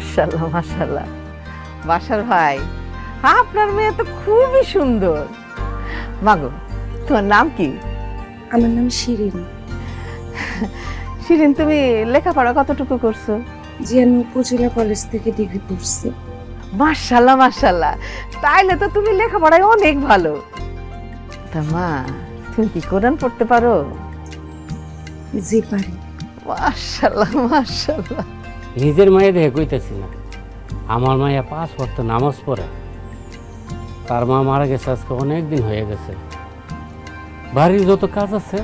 মাশাআল্লাহ মাশাআল্লাহ। বাসার ভাই, আপনার মেয়ে তো খুবই সুন্দর। মাগো, তোমার নাম কি? আমার নাম শিরিন। শিরিন, তুমি লেখাপড়া কতটুকু করছো? জি, আমি উপজেলা কলেজ থেকে ডিগ্রি পড়ছি। মাশাআল্লাহ মাশাআল্লাহ, তাইলে তো তুমি লেখাপড়ায় অনেক ভালো। তা মা, তুমি কি কোরআন পড়তে পারো? জি পারি। মাশাআল্লাহ মাশাআল্লাহ। নিজের মায়ের দেখে কইতেছি না, আমার মায়া 5 ওয়াক্ত নামাজ পড়ে। তার মা মারা গেছে আজকে অনেক দিন হয়ে গেছে। বাড়ির যত কাজ আছে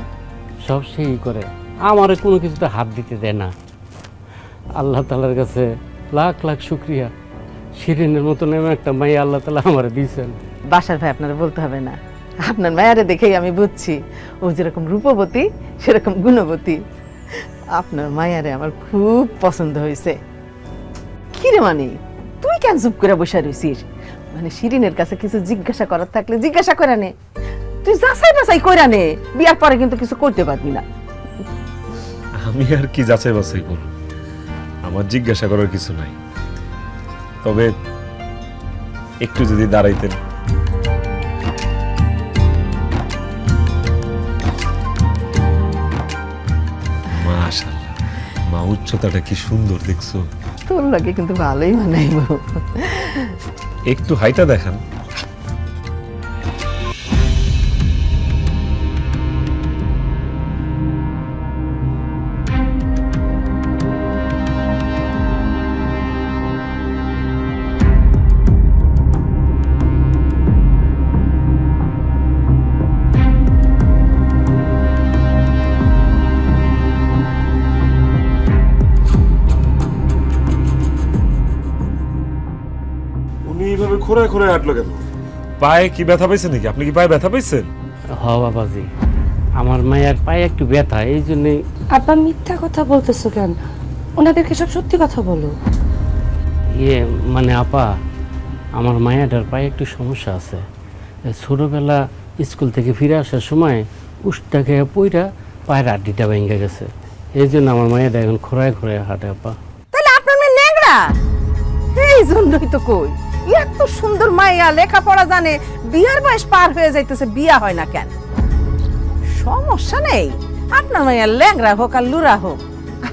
সব সেই করে, আমারে কোনো কিছুতে হাত দিতে দেয় না। আল্লাহ তাআলার কাছে লাখ লাখ শুকরিয়া, শিরিনের মতন এমন একটা মাইয়া আল্লাহ তাআলা আমারে দিয়েছেন। বাসার ভাই, আপনারা বলতে হবে না, আপনার মায়ারে দেখেই আমি বুঝছি ও যেরকম রূপবতী সেরকম গুণবতী। আপনার মায়ারে আমার খুব পছন্দ হয়েছে। কি রে মানি, তুই কেন চুপ করে বসে রইছিস? মানে শিরিনের কাছে কিছু জিজ্ঞাসা করার থাকলে জিজ্ঞাসা করে নে, তুই যাচাই বাছাই করে নে, বিয়ার পরে কিন্তু কিছু করতে পারবি না। আমি আর কি যাচাই বাছাই করব? আমার জিজ্ঞাসা করার কিছু নাই, তবে একটু যদি দাঁড়াইতেন। মাশাআল্লাহ, মা উচ্চতাটা কি সুন্দর দেখছো। তোর লাগে কিন্তু ভালোই মানাইব। একটু হাইটা দেখান। এইভাবে খোঁড়ায় খোঁড়ায় হাঁটলো কেন? পায়ে কি ব্যথা পাইছেন নাকি? আপনি কি পায়ে ব্যথা পাইছেন? হ বাবাজি, আমার মায়ের পায়ে একটু ব্যথা, এই জন্যই। আপা মিথ্যা কথা বলতেছো কেন? ওনাদেরকে সব সত্যি কথা বলো। মানে আপা, আমার মায়াটার পায়ে একটু সমস্যা আছে। ছোটবেলা স্কুল থেকে ফিরে আসার সময় উষ্টা খেয়ে পইরা পায়ের আড্ডিটা ভেঙে গেছে, এই জন্য আমার মায়াটা এখন খোঁড়ায় খোঁড়ায় হাঁটে আপা। তাহলে আপনার মেয়ে ন্যাংরা? এই জন্যই তো কই, এত সুন্দর মাইয়া, লেখাপড়া জানে, বিয়ার বয়স পার হয়ে যাইতেছে, বিয়া হয় না কেন? সমস্যা নেই, আপনার মাইয়া ল্যাংরা হোক আর লুরা হোক,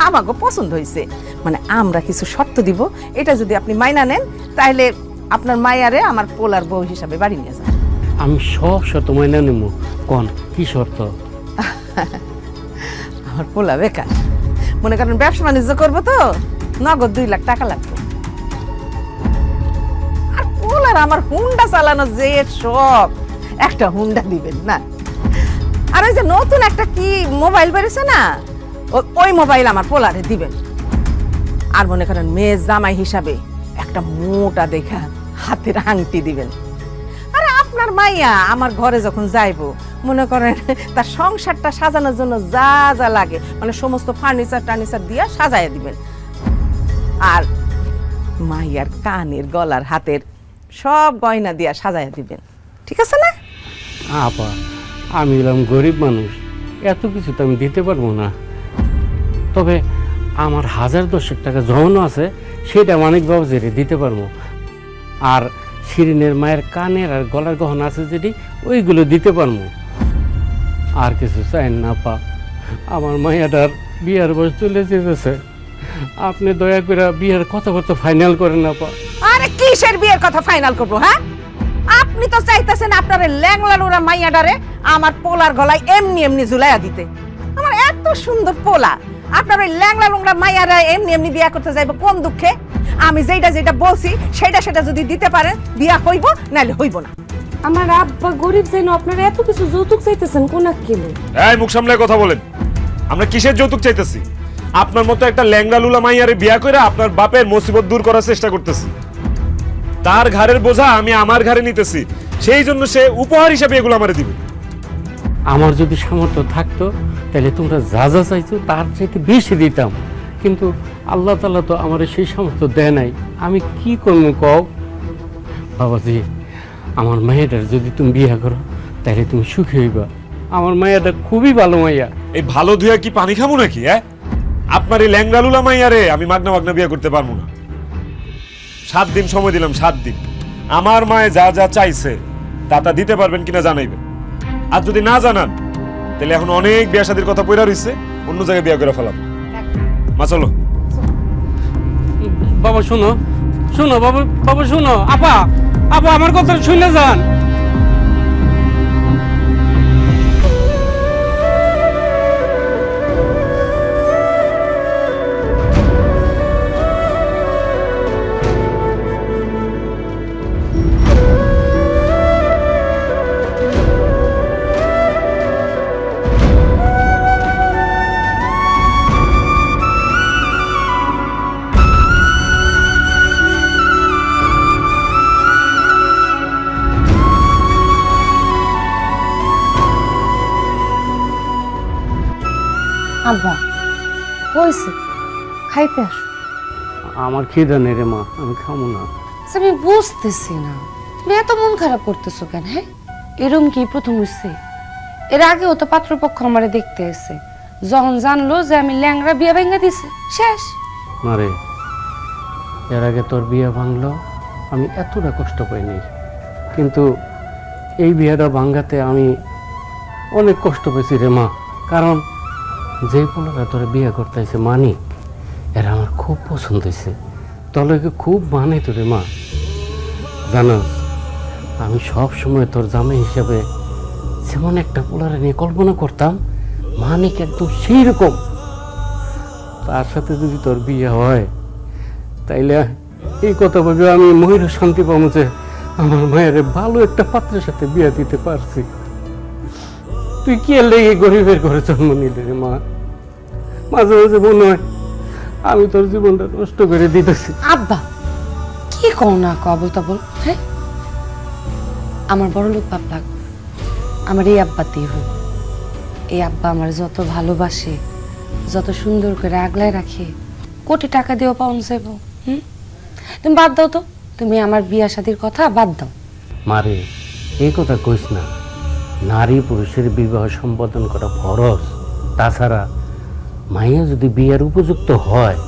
আমাকে পছন্দ হয়েছে। মানে আমরা কিছু শর্ত দিব, এটা যদি আপনি মাইনা নেন তাহলে আপনার মাইয়ারে আমার পোলার বউ হিসাবে বাড়ি নিয়ে যান। আমি সব শর্ত মাইনা নেব। কোন কি শর্ত? আমার পোলা বেকার, মনে করেন ব্যবসা বাণিজ্য করবো তো, নগদ 2 লাখ টাকা লাগবে। আর পোলার আমার হুন্ডা চালানো যে শখ, একটা হুন্ডা দিবেন না। আর ওই যে নতুন একটা কি মোবাইল বেরিয়েছে না, ওই মোবাইল আমার পোলারে দিবেন। আর মনে করেন মেয়ে জামাই হিসাবে একটা মোটা দেখা হাতের আংটি দিবেন। আরে আপনার মাইয়া আমার ঘরে যখন যাইবো, মনে করেন তার সংসারটা সাজানোর জন্য যা যা লাগে, মানে সমস্ত ফার্নিচার টার্নিচার দিয়ে সাজায় দিবেন। আর মাইয়ার কানের, গলার, হাতের সব গয়না দিয়া সাজায় দিবেন, ঠিক আছে না? আপা, আমি হলাম গরিব মানুষ, এত কিছু তো আমি দিতে পারবো না। তবে আমার 1010 টাকা জমানো আছে, সেটা মানিক বাবুজিরে দিতে পারবো। আর শিরিনের মায়ের কানের আর গলার গহনা আছে যেটি, ওইগুলো দিতে পারবো। আর কিছু চাই না আপা, আমার মায়াটার বিয়ার বয়স চলে যেতেছে, আপনি দয়া করে বিয়ের কথাবার্তা ফাইনাল করেন আপা। আরে কিসের বিয়ের কথা ফাইনাল করবো? হ্যাঁ, আপনি তো চাইতেছেন আপনার ল্যাংলা লুরা মাইয়াডারে আমার পোলার গলায় এমনি এমনি ঝুলাইয়া দিতে। আমার এত সুন্দর পোলা, আপনার ওই ল্যাংলা লুংলা মাইয়ারা এমনি এমনি বিয়া করতে যাইব কোন দুঃখে? আমি যেটা যেটা বলছি সেটা যদি দিতে পারেন, বিয়া হইব, নাহলে হইব না। আমার আব্বা গরিব যেন আপনারা এত কিছু যৌতুক চাইতেছেন কোন আক্কেলে? এই মুখ সামলায় কথা বলেন। আমরা কিসের যৌতুক চাইতেছি? আপনার মতো একটা ল্যাংড়া লুলা মাইয়ারে বিয়া করে আপনার বাপের মুসিবত দূর করার চেষ্টা করতেছি। তার ঘাড়ের বোঝা আমি আমার ঘাড়ে নিতেছি, সেই জন্য সে উপহার হিসাবে এগুলো আমারে দিবে। আমার যদি সামর্থ্য থাকতো তাহলে তোমরা যা যা চাইছো তার চাইতে বেশি দিতাম, কিন্তু আল্লাহ তাআলা তো আমার সেই সামর্থ্য দেয় নাই। আমি কি করবো কও? বাবাজি, আমার মায়েটার যদি তুমি বিয়ে করো তাহলে তুমি সুখী হইবা। আমার মায়েটা খুবই ভালো মাইয়া। এই ভালো ধুয়া কি পানি খাবো নাকি? আপনার এই ল্যাংড়া লুলা মাইয়ারে আমি মাগনা মাগনা বিয়ে করতে পারবো না। 7 দিন সময় দিলাম, 7 দিন। আমার মায়ে যা যা চাইছে তা দিতে পারবেন কিনা জানাইবেন। আর যদি না জানান তাহলে এখন অনেক বিয়া শাদীর কথা পড়া রইছে, অন্য জায়গায় বিয়া করে ফেলাম। মা চলো। বাবা শুনো, শুনো বাবা, বাবা শুনো। আপা, আপা আমার কথা শুনে যান। আব্বা হয়েছে, খাইতে আসো। আমার খিদা নেই রে মা, আমি খাবো না। আচ্ছা, আমি বুঝতেছি না তুমি এত মন খারাপ করতেছো কেন? হ্যাঁ, এরম কি প্রথম হইছে? এর আগেও তো পাত্রপক্ষ আমারে দেখতে এসে, যখন জানলো যে আমি ল্যাংড়া বিয়া ভেঙে দিছে, শেষ। মারে, এর আগে তোর বিয়ে ভাঙলো, আমি এতটা কষ্ট পাইনি, কিন্তু এই বিয়েটা ভাঙাতে আমি অনেক কষ্ট পেয়েছি রে মা। কারণ যে পোলারা তোর বিয়ে করতে হয়েছে মানিক, এরা আমার খুব পছন্দ হয়েছে, তোকে খুব মানে তো রে মা। জানাস, আমি সব সময় তোর জামাই হিসাবে যেমন একটা পোলারে নিয়ে কল্পনা করতাম, মানিক একদম সেই রকম। তার সাথে যদি তোর বিয়ে হয় তাইলে এই কথা ভেবে আমি মহির শান্তি পাবো যে আমার মায়ের ভালো একটা পাত্রের সাথে বিয়ে দিতে পারছি। তুই কি লেগে গরিবের ঘরে জন্ম নিলে রে মা? মাঝে মাঝে মনে হয় আমি তোর জীবনটা নষ্ট করে দিতেছি। আব্বা কি কও না কবল তবল? হ্যাঁ, আমার বড় লোক বাপ লাগ, আমার এই আব্বা দিয়ে হোক। এই আব্বা আমার যত ভালোবাসে, যত সুন্দর করে আগলায় রাখে, কোটি টাকা দিয়েও পাওয়া যাবো। তুমি বাদ দাও তো, তুমি আমার বিয়া শাদীর কথা বাদ দাও। মারে, এই কথা কইস না। নারী পুরুষের বিবাহ সম্পাদন করা ফরজ। তাছাড়া মাইয়া যদি বিয়ের উপযুক্ত হয়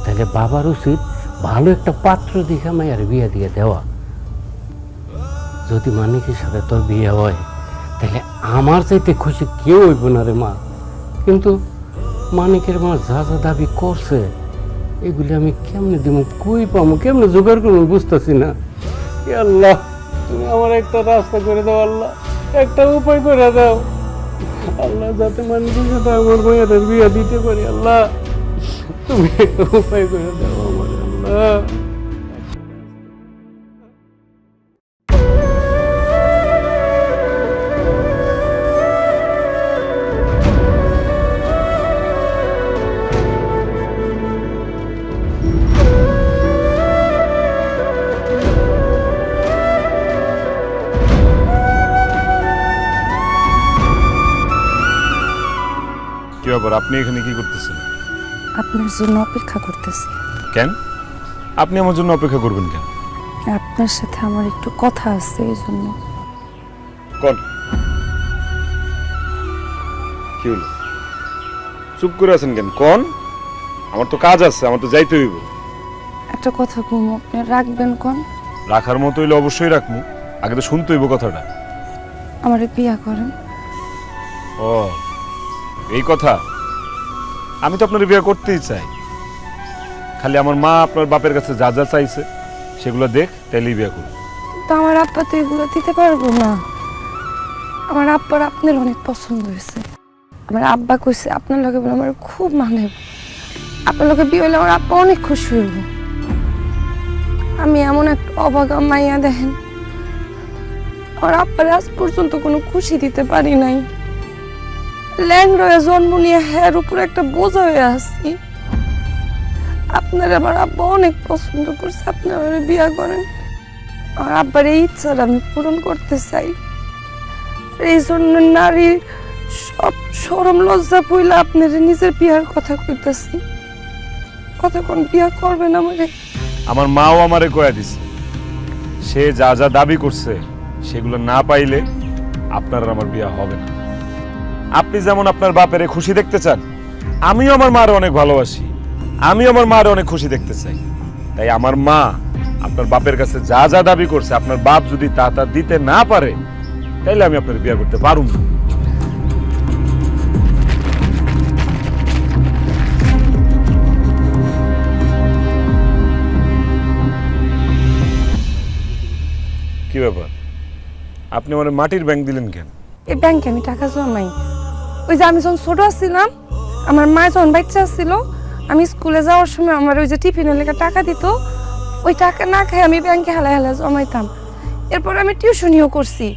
তাহলে বাবার উচিত ভালো একটা পাত্র দেখে মায়ের বিয়ে দিয়ে দেওয়া। যদি মানিকের সাথে তোর বিয়ে হয় তাহলে আমার চাইতে খুশি কেউ হইব না রে মা। কিন্তু মানিকের মা যা যা দাবি করছে এগুলি আমি কেমনে দিব, কই পাবো, কেমনে জোগাড় করবো বুঝতেছি না। আল্লাহ, তুমি আমার একটা রাস্তা করে দাও আল্লাহ, একটা উপায় করে দাও আল্লাহ, যাতে মানিকের সাথে আমার মায়ের বিয়ে দিতে পারি। আল্লাহ, তুমি একটা উপায় করে দাও আমার আল্লাহ। কি ব্যাপার, আপনি এখানে কি করতেছেন? আপনার জন্য অপেক্ষা করতেছি। কেন আপনি আমার জন্য অপেক্ষা করবেন কেন? আপনার সাথে আমার একটু কথা আছে, এই জন্য। কোন কি হলো, চুপ করে আছেন কেন? কোন, আমার তো কাজ আছে, আমার তো যাইতে হইব। একটা কথা কম, আপনি রাখবেন কোন? রাখার মতো হইলে অবশ্যই রাখবো, আগে তো শুনতে হইব কথাটা। আমারে বিয়া করেন। ও এই কথা, আমি তো আপনার বিয়ে করতেই চাই। খালি আমার মা আপনার বাপের কাছে যা যা চাইছে সেগুলো দেখ, তাইলেই বিয়ে করব। তো আমার আব্বা তো এগুলো দিতে পারবো না। আমার আব্বার আপনার অনেক পছন্দ হয়েছে। আমার আব্বা কইছে আপনার লগে বলে আমার খুব মানে, আপনার লগে বিয়ে হইলে আমার আব্বা অনেক খুশি হইব। আমি এমন একটা অভাগা মাইয়া, দেখেন আমার আব্বার আজ পর্যন্ত কোনো খুশি দিতে পারি নাই। ল্যাংড়া জন্ম নিয়ে হের উপর একটা বোঝা হয়ে আসছি। আপনার আমার আব্বা অনেক পছন্দ করছে, আপনি আমার বিয়া করেন। আমার আব্বার এই ইচ্ছাটা আমি পূরণ করতে চাই। এই জন্য নারীর সব শরম লজ্জা পইলা আপনার নিজের বিয়ার কথা কইতেছি। কতক্ষণ বিয়া করবেন আমারে? আমার মাও আমারে কয়া দিছে, সে যা যা দাবি করছে সেগুলো না পাইলে আপনার আর আমার বিয়া হবে না। আপনি যেমন আপনার বাপেরে খুশি দেখতে চান, আমিও আমার মারে অনেক ভালোবাসি, আমি আমার মারে অনেক খুশি দেখতে চাই। তাই আমার মা আপনার বাপের কাছে যা যা দাবি করছে আপনার বাপ যদি তা তা দিতে না পারে তাইলে আমি আপনার বিয়ে করতে পারুম না। কি ব্যাপার, আপনি আমার মাটির ব্যাংক দিলেন কেন? এই ব্যাংকে আমি টাকা জমাই। ওই যে আমি যখন ছোট ছিলাম, আমার মা যখন বাচ্চা ছিল, আমি স্কুলে যাওয়ার সময় আমার ওই যে টিফিনের লেগে টাকা দিত, ওই টাকা না খাই আমি ব্যাংকে হালায় হালায় জমাইতাম। এরপর আমি টিউশনিও করছি,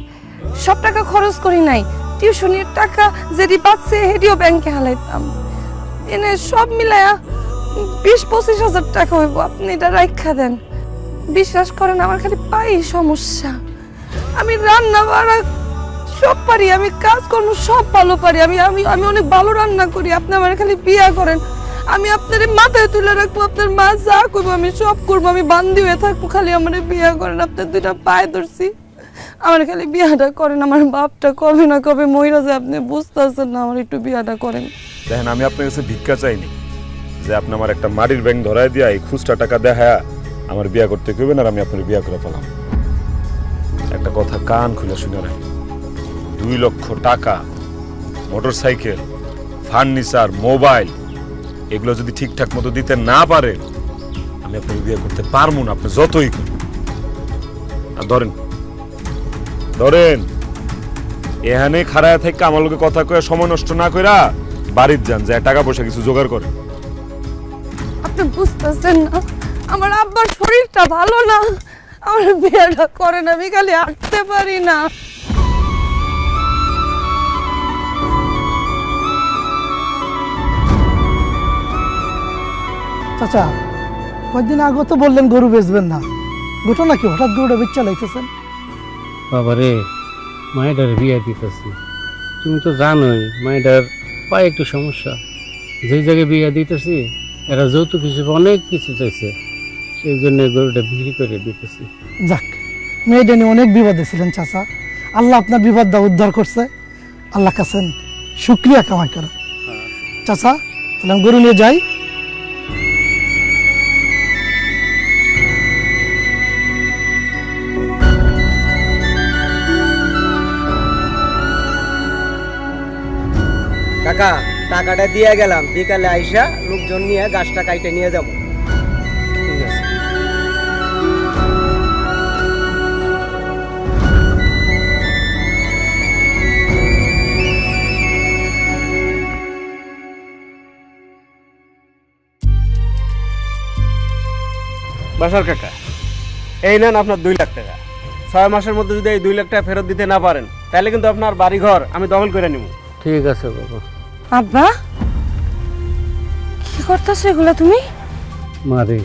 সব টাকা খরচ করি নাই, টিউশনির টাকা যেটি পাচ্ছে সেটিও ব্যাংকে হালাইতাম। এনে সব মিলায়া 20-25 হাজার টাকা হইব। আপনি এটা রাখা দেন। বিশ্বাস করেন আমার খালি পাই সমস্যা। আমি রান্না বাড়া সব পারি, আমি কাজকর্ম সব ভালো পারি, আমি আমি আমি অনেক ভালো রান্না করি। আপনি আমার খালি বিয়া করেন, আমি আপনার মাথায় তুলে রাখবো, আপনার মা যা করবো আমি সব করবো, আমি বান্দি হয়ে থাকবো। খালি আমার বিয়া করেন, আপনার দুইটা পায়ে ধরছি, আমার খালি বিয়াটা করেন। আমার বাপটা কবে না কবে মহিলা যে আপনি বুঝতেছেন না, আমার একটু বিয়াটা করেন। দেখেন, আমি আপনার কাছে ভিক্ষা চাইনি যে আপনি আমার একটা মাটির ব্যাংক ধরায় দিয়া এই খুচরা টাকা দেখা আমার বিয়া করতে কইবেন আর আমি আপনার বিয়া করে ফেলাম। একটা কথা কান খুলে শুনে রাখেন, 2 লক্ষ টাকা, মোটরসাইকেল, ফার্নিচার, মোবাইল এগুলো যদি ঠিকঠাক মতো দিতে না পারে আমি আপনার বিয়ে করতে পারবো না, আপনি যতই করুন। আর ধরেন ধরেন এখানে খাড়ায় থেকে আমার লোকে কথা কয়ে সময় নষ্ট না কইরা বাড়ির যান, যে টাকা পয়সা কিছু জোগাড় করে। আপনি বুঝতেছেন না, আমার আব্বার শরীরটা ভালো না, আমার বিয়েটা করেন, আমি খালি হাঁটতে পারি না। চাচা, কয়েকদিন আগে তো বললেন গরু বেচবেন না, ঘটনা কি হঠাৎ গরুটা বেচা লাইতেছেন? বাবারে, মায়ের বিয়ে দিতেছি, তুমি তো জানোই মায়ের পায়ে একটু সমস্যা। যেই জায়গায় বিয়ে দিতেছি এরা যৌতুক হিসেবে অনেক কিছু চাইছে, সেই জন্য গরুটা বিক্রি করে দিতেছি। যাক, মেয়েটা নিয়ে অনেক বিপদে ছিলেন চাচা, আল্লাহ আপনার বিপদটা উদ্ধার করছে, আল্লাহ কাছেন শুক্রিয়া কামাই করেন। চাচা, তাহলে আমি গরু নিয়ে যাই। কাকা, টাকাটা দিয়ে গেলাম, বিকালে আইসা লোকজন নিয়ে গাছটা কাইটে নিয়ে যাব। ঠিক আছে। বাসার কাকা, এই নেন আপনার 2 লাখ টাকা। 6 মাসের মধ্যে যদি এই 2 লাখ টাকা ফেরত দিতে না পারেন তাহলে কিন্তু আপনার বাড়ি ঘর আমি দখল করে নিব। ঠিক আছে বাবা। আব্বা, কি করতেছো এগুলা তুমি? মারে,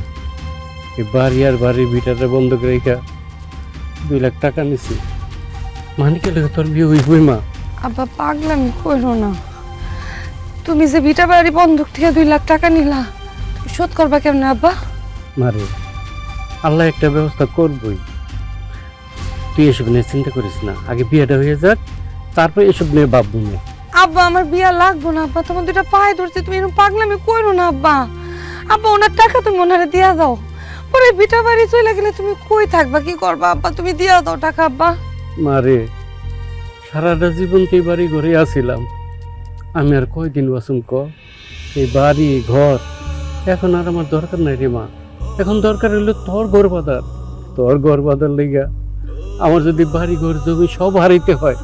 এই বাড়ি আর বাড়ির বিটারে বন্ধ করে রেখা 2 লাখ টাকা নিছি, মানিকে লেগে তোর বিয়ে হইবই মা। আব্বা পাগলামি করো না, তুমি যে ভিটা বাড়ি বন্ধক থেকে 2 লাখ টাকা নিলা, তুমি শোধ করবা কেমনে আব্বা? মারে, আল্লাহ একটা ব্যবস্থা করবই, তুই এসব নিয়ে চিন্তা করিস না, আগে বিয়েটা হয়ে যাক, তারপর এসব নিয়ে ভাববো না। আব্বা আমার বিয়া লাগবো না আব্বা, তোমার 2টা পায়ে ধরছে, তুমি এরকম পাগলামি করো না আব্বা। আব্বা ওনার টাকা তুমি ওনারে দিয়া দাও, পরে ভিটা বাড়ি চলে গেলে তুমি কই থাকবা, কি করবা আব্বা? তুমি দিয়া দাও টাকা আব্বা। মারে, সারাটা জীবন তো এই বাড়ি ঘরে আসিলাম, আমি আর কয়দিন বাসুম ক? এই বাড়ি ঘর এখন আর আমার দরকার নাই রে মা, এখন দরকার হলো তোর ঘর বাঁধার। তোর ঘর বাঁধার লেগা আমার যদি বাড়ি ঘর জমি সব হারাইতে হয়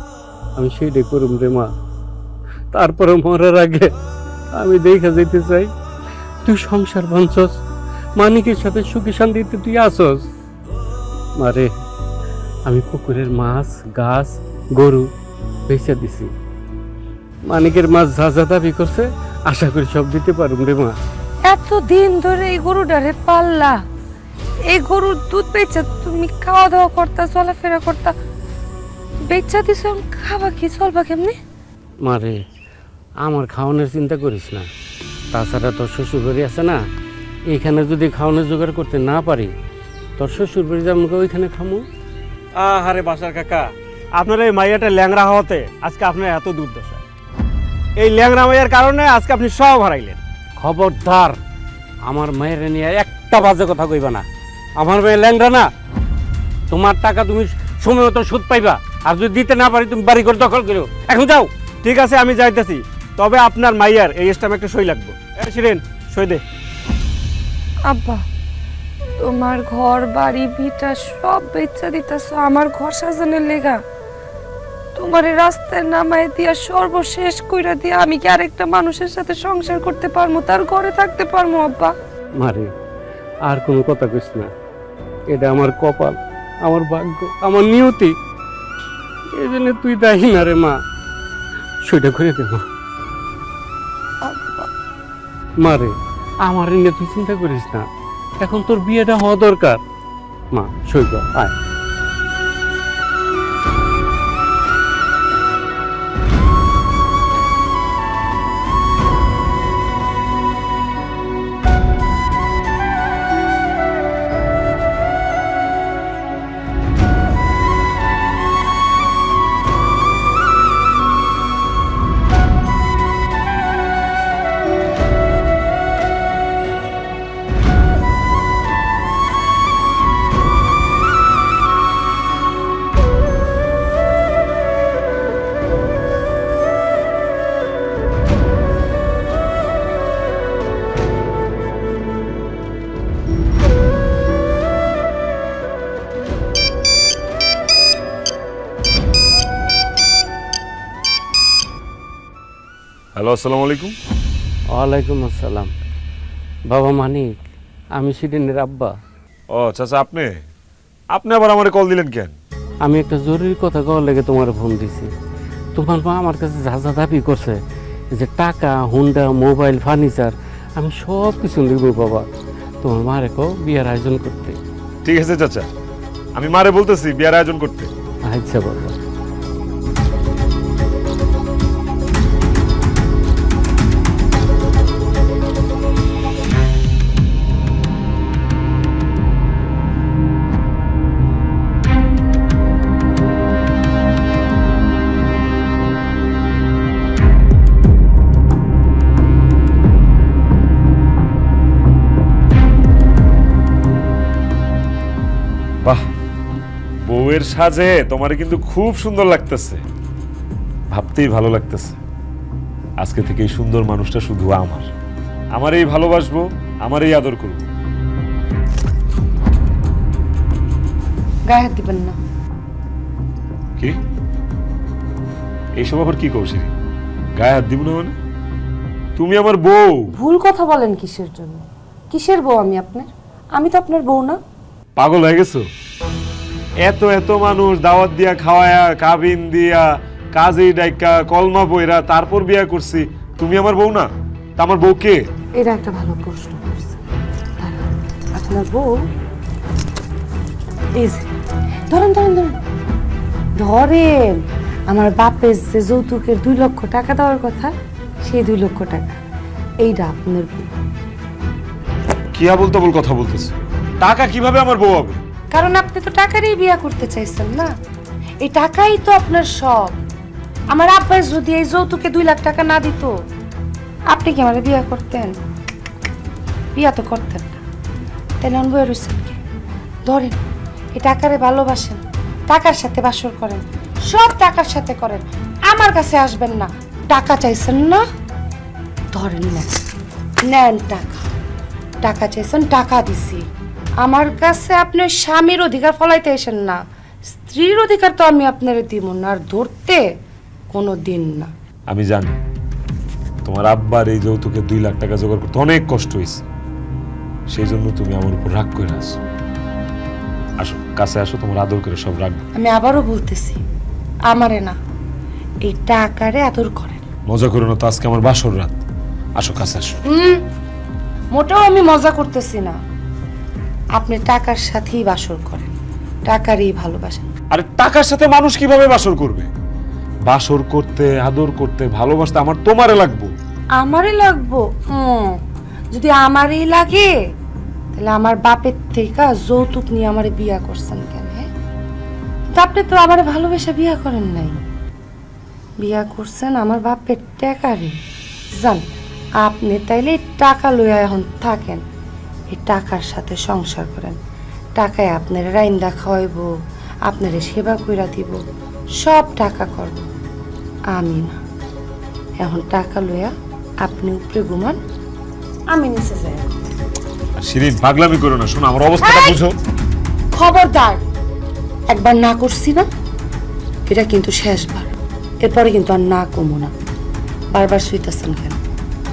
আমি সেইটাই করুম রে মা। তারপরে মরার আগে আমি দেখা যেতে চাই তুই সংসার বাঁধছস, মানিকের সাথে সুখী শান্তিতে তুই আসস। মারে, আমি পুকুরের মাছ, গাছ, গরু বেচে দিছি, মানিকের মাছ যা যা দাবি করছে আশা করি সব দিতে পারুম রে মা। এত দিন ধরে এই গরুটারে পাল্লা, এই গরুর দুধ বেচা তুমি খাওয়া দাওয়া করতা, চলাফেরা করতা, বেচা দিছ, খাবা কি, চলবা কেমনি? মারে, আমার খাওয়ানোর চিন্তা করিস না, তাছাড়া তোর শ্বশুর বাড়ি আছে না, এইখানে যদি খাওয়ানোর জোগাড় করতে না পারি তোর শ্বশুর বাড়ি যাবো, ওইখানে খামো। আহারে বাসার কাকা, আপনার এই মাইয়াটা ল্যাংরা হওয়াতে আজকে আপনার এত দুর্দশা। এই ল্যাংরা মাইয়ার কারণে আজকে আপনি সব হারাইলেন। খবরদার আমার মায়ের নিয়ে একটা বাজে কথা কইবা না, আমার মেয়ে ল্যাংড়া না, তোমার টাকা তুমি সময় মতো সুদ পাইবা, আর যদি দিতে না পারি তুমি বাড়ি করে দখল করো। এখন যাও। ঠিক আছে আমি যাইতেছি, তবে আপনার মাইয়ার এই স্টাম্পে একটা সই লাগবে। শিরিন সই দে। আব্বা তোমার ঘর বাড়ি ভিটা সব বেচা দিতেছো আমার ঘর সাজানোর লেগা। তোমার এই রাস্তায় নামায় দিয়া সর্বশেষ কইরা দিয়া আমি কি আরেকটা মানুষের সাথে সংসার করতে পারবো, তার ঘরে থাকতে পারবো? আব্বা মারে আর কোনো কথা কইস না, এটা আমার কপাল, আমার ভাগ্য, আমার নিয়তি। এই জন্য তুই দায়ী না রে মা, সইটা করে দে মা। মারে আমার নিয়ে তুই চিন্তা করিস না, এখন তোর বিয়েটা হওয়া দরকার। মা সই কর, আয়। হ্যালো, আসসালামু আলাইকুম। ওয়ালাইকুম আসসালাম। বাবা মানিক, আমি শিরিনের আব্বা। ও চাচা, আপনি আপনি আবার আমারে কল দিলেন কেন? আমি একটা জরুরি কথা কওয়ার লেগে তোমার ফোন দিছি। তোমার মা আমার কাছে যা যা দাবি করছে, যে টাকা, হুন্ডা, মোবাইল, ফার্নিচার, আমি সব কিছু দিব বাবা। তোমার মা রেখো বিয়ের আয়োজন করতে। ঠিক আছে চাচা, আমি মারে বলতেছি বিয়ার আয়োজন করতে। আচ্ছা বাবা। বাহ, বউয়ের সাজে তোমার কিন্তু খুব সুন্দর লাগতেছে, ভাবতেই ভালো লাগতেছে। আজকে থেকে এই সুন্দর মানুষটা শুধু আমার এই ভালোবাসবো, আমার এই আদর করবো। গায়ে হাত দিবেন না। কি এইসব আবার কি কৌশল? গায়ে হাত দিব না মানে? তুমি আমার বউ। ভুল কথা বলেন কিসের জন্য? কিসের বউ আমি আপনার? আমি তো আপনার বউ না। পাগল হয়ে গেছো? এত এত মানুষ দাওয়াত দিয়া খাওয়ায়া, কাবিন দিয়া, কাজী ডাইকা, কলমা বইরা তারপর বিয়া করছি, তুমি আমার বউ না? তা আমার বউ কে? এটা একটা ভালো প্রশ্ন করছে। আপনার বউ এই যে, ধরেন ধরেন ধরেন ধরেন আমার বাপের যে যৌতুকের 2 লক্ষ টাকা দেওয়ার কথা, সেই 2 লক্ষ টাকা এইটা আপনার বউ। কি আবল তাবল কথা বলতেছো? টাকা কিভাবে আমার বউ হবে? কারণ আপনি তো টাকারই বিয়া করতে চাইছেন না। এই টাকাই তো আপনার সব। আমার আব্বা যদি এই যৌতুকে 2 লাখ টাকা না দিত, আপনি কি আমার বিয়া করতেন? বিয়া তো করতেন না। তাহলে বয়ে রয়েছেন কি? ধরেন এই টাকারে ভালোবাসেন, টাকার সাথে বাসর করেন, সব টাকার সাথে করেন, আমার কাছে আসবেন না। টাকা চাইছেন না, ধরেন নেন, নেন টাকা। টাকা চাইছেন, টাকা দিছি। আমার কাছে আপনি স্বামীর অধিকার ফলাইতে আসেন না, স্ত্রীর অধিকার তো আমি আপনারে দিব না, আর ধরতে কোনো দিন না। আমি জানি তোমার আব্বার এই যৌতুকে 2 লাখ টাকা জোগাড় করতে অনেক কষ্ট হয়েছে, সেই জন্য তুমি আমার উপর রাগ করে আসো। আসো কাছে আসো, তোমার আদর করে সব রাখবো। আমি আবারও বলতেছি, আমারে না, এই টাকারে আদর করেন। মজা করো না তো, আজকে আমার বাসর রাত। আসো কাছে আসো। মোটেও আমি মজা করতেছি না। আপনি টাকার সাথেই বাসর করেন, টাকারই ভালোবাসেন। আরে টাকার সাথে মানুষ কিভাবে বাসর করবে? বাসর করতে, আদর করতে, ভালোবাসতে আমার তোমারে লাগবো। আমারই লাগবো? যদি আমারই লাগে তাহলে আমার বাপের থেকে যৌতুক নিয়ে আমারে বিয়া করছেন কেন? হ্যাঁ, আপনি তো আমার ভালোবেসে বিয়া করেন নাই, বিয়া করছেন আমার বাপের টাকারে। জান আপনি তাইলে টাকা লইয়া এখন থাকেন, এই টাকার সাথে সংসার করেন, টাকায় আপনার রাইন্দা খাওয়াইব, আপনারে সেবা কইরা দিব, সব টাকা করব। আমি না, এখন টাকা লইয়া আপনি উপরে ঘুমান, আমি নিচে যাই। আর শিরিন পাগলামি করো না, শোনো আমার অবস্থাটা বুঝো। খবরদার, একবার না করছি না, এটা কিন্তু শেষবার, এরপরে কিন্তু আর না কমো না। বারবার শুইতেছেন কেন?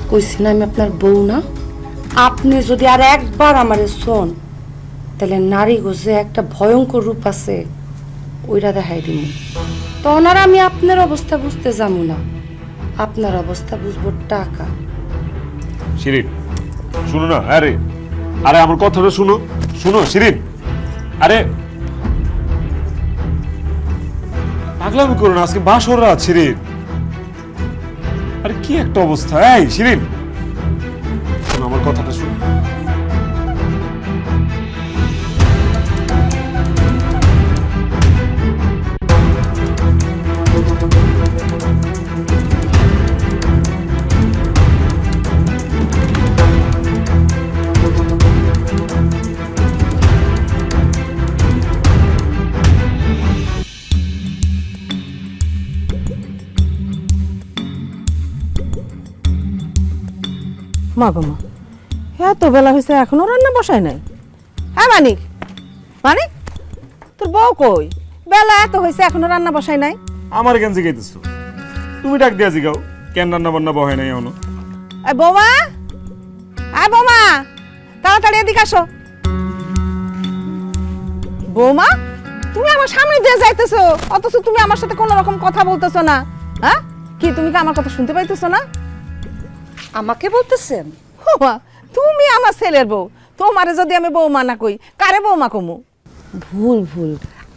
কইছি না আমি আপনার বউ না? আপনি যদি আর একবার আমারে শোন, তাহলে নারী গোজে একটা ভয়ঙ্কর রূপ আছে, ওইটা দেখাই দিব। তখন আর আমি আপনার অবস্থা বুঝতে যাবো না, আপনার অবস্থা বুঝবো টাকা। শিরিন শুনো না, আরে আরে আমার কথাটা শুনো, শুনো শিরিন, আরে পাগলামি করো না, আজকে বাসর রাত শিরিন। আরে কি একটা অবস্থা। এই শিরিন শোনো আমার কথাটা শুনো। মা গো মা, এত বেলা হয়েছে এখনো রান্না বসায় নাই? হ্যাঁ মানিক, মানিক তোর বউ কই? বেলা এত হয়েছে এখনো রান্না বসায় নাই? আমার কেন জিগাইতেছো? তুমি ডাক দিয়া জিগাও কেন রান্না বান্না বহাই নাই এখনো। এই বৌমা, এই বৌমা, তাড়াতাড়ি এদিকে আসো। বৌমা, তুমি আমার সামনে দিয়ে যাইতেছো, অথচ তুমি আমার সাথে কোনো রকম কথা বলতেছো না। হ্যাঁ কি, তুমি কি আমার কথা শুনতে পাইতেছো না? আমাকে বলতেছেন? ওমা, তুমি আমার ছেলের বউ, তোমারে যদি আমি বৌমা না কই, কারে বৌমা কমু? ভুল ভুল,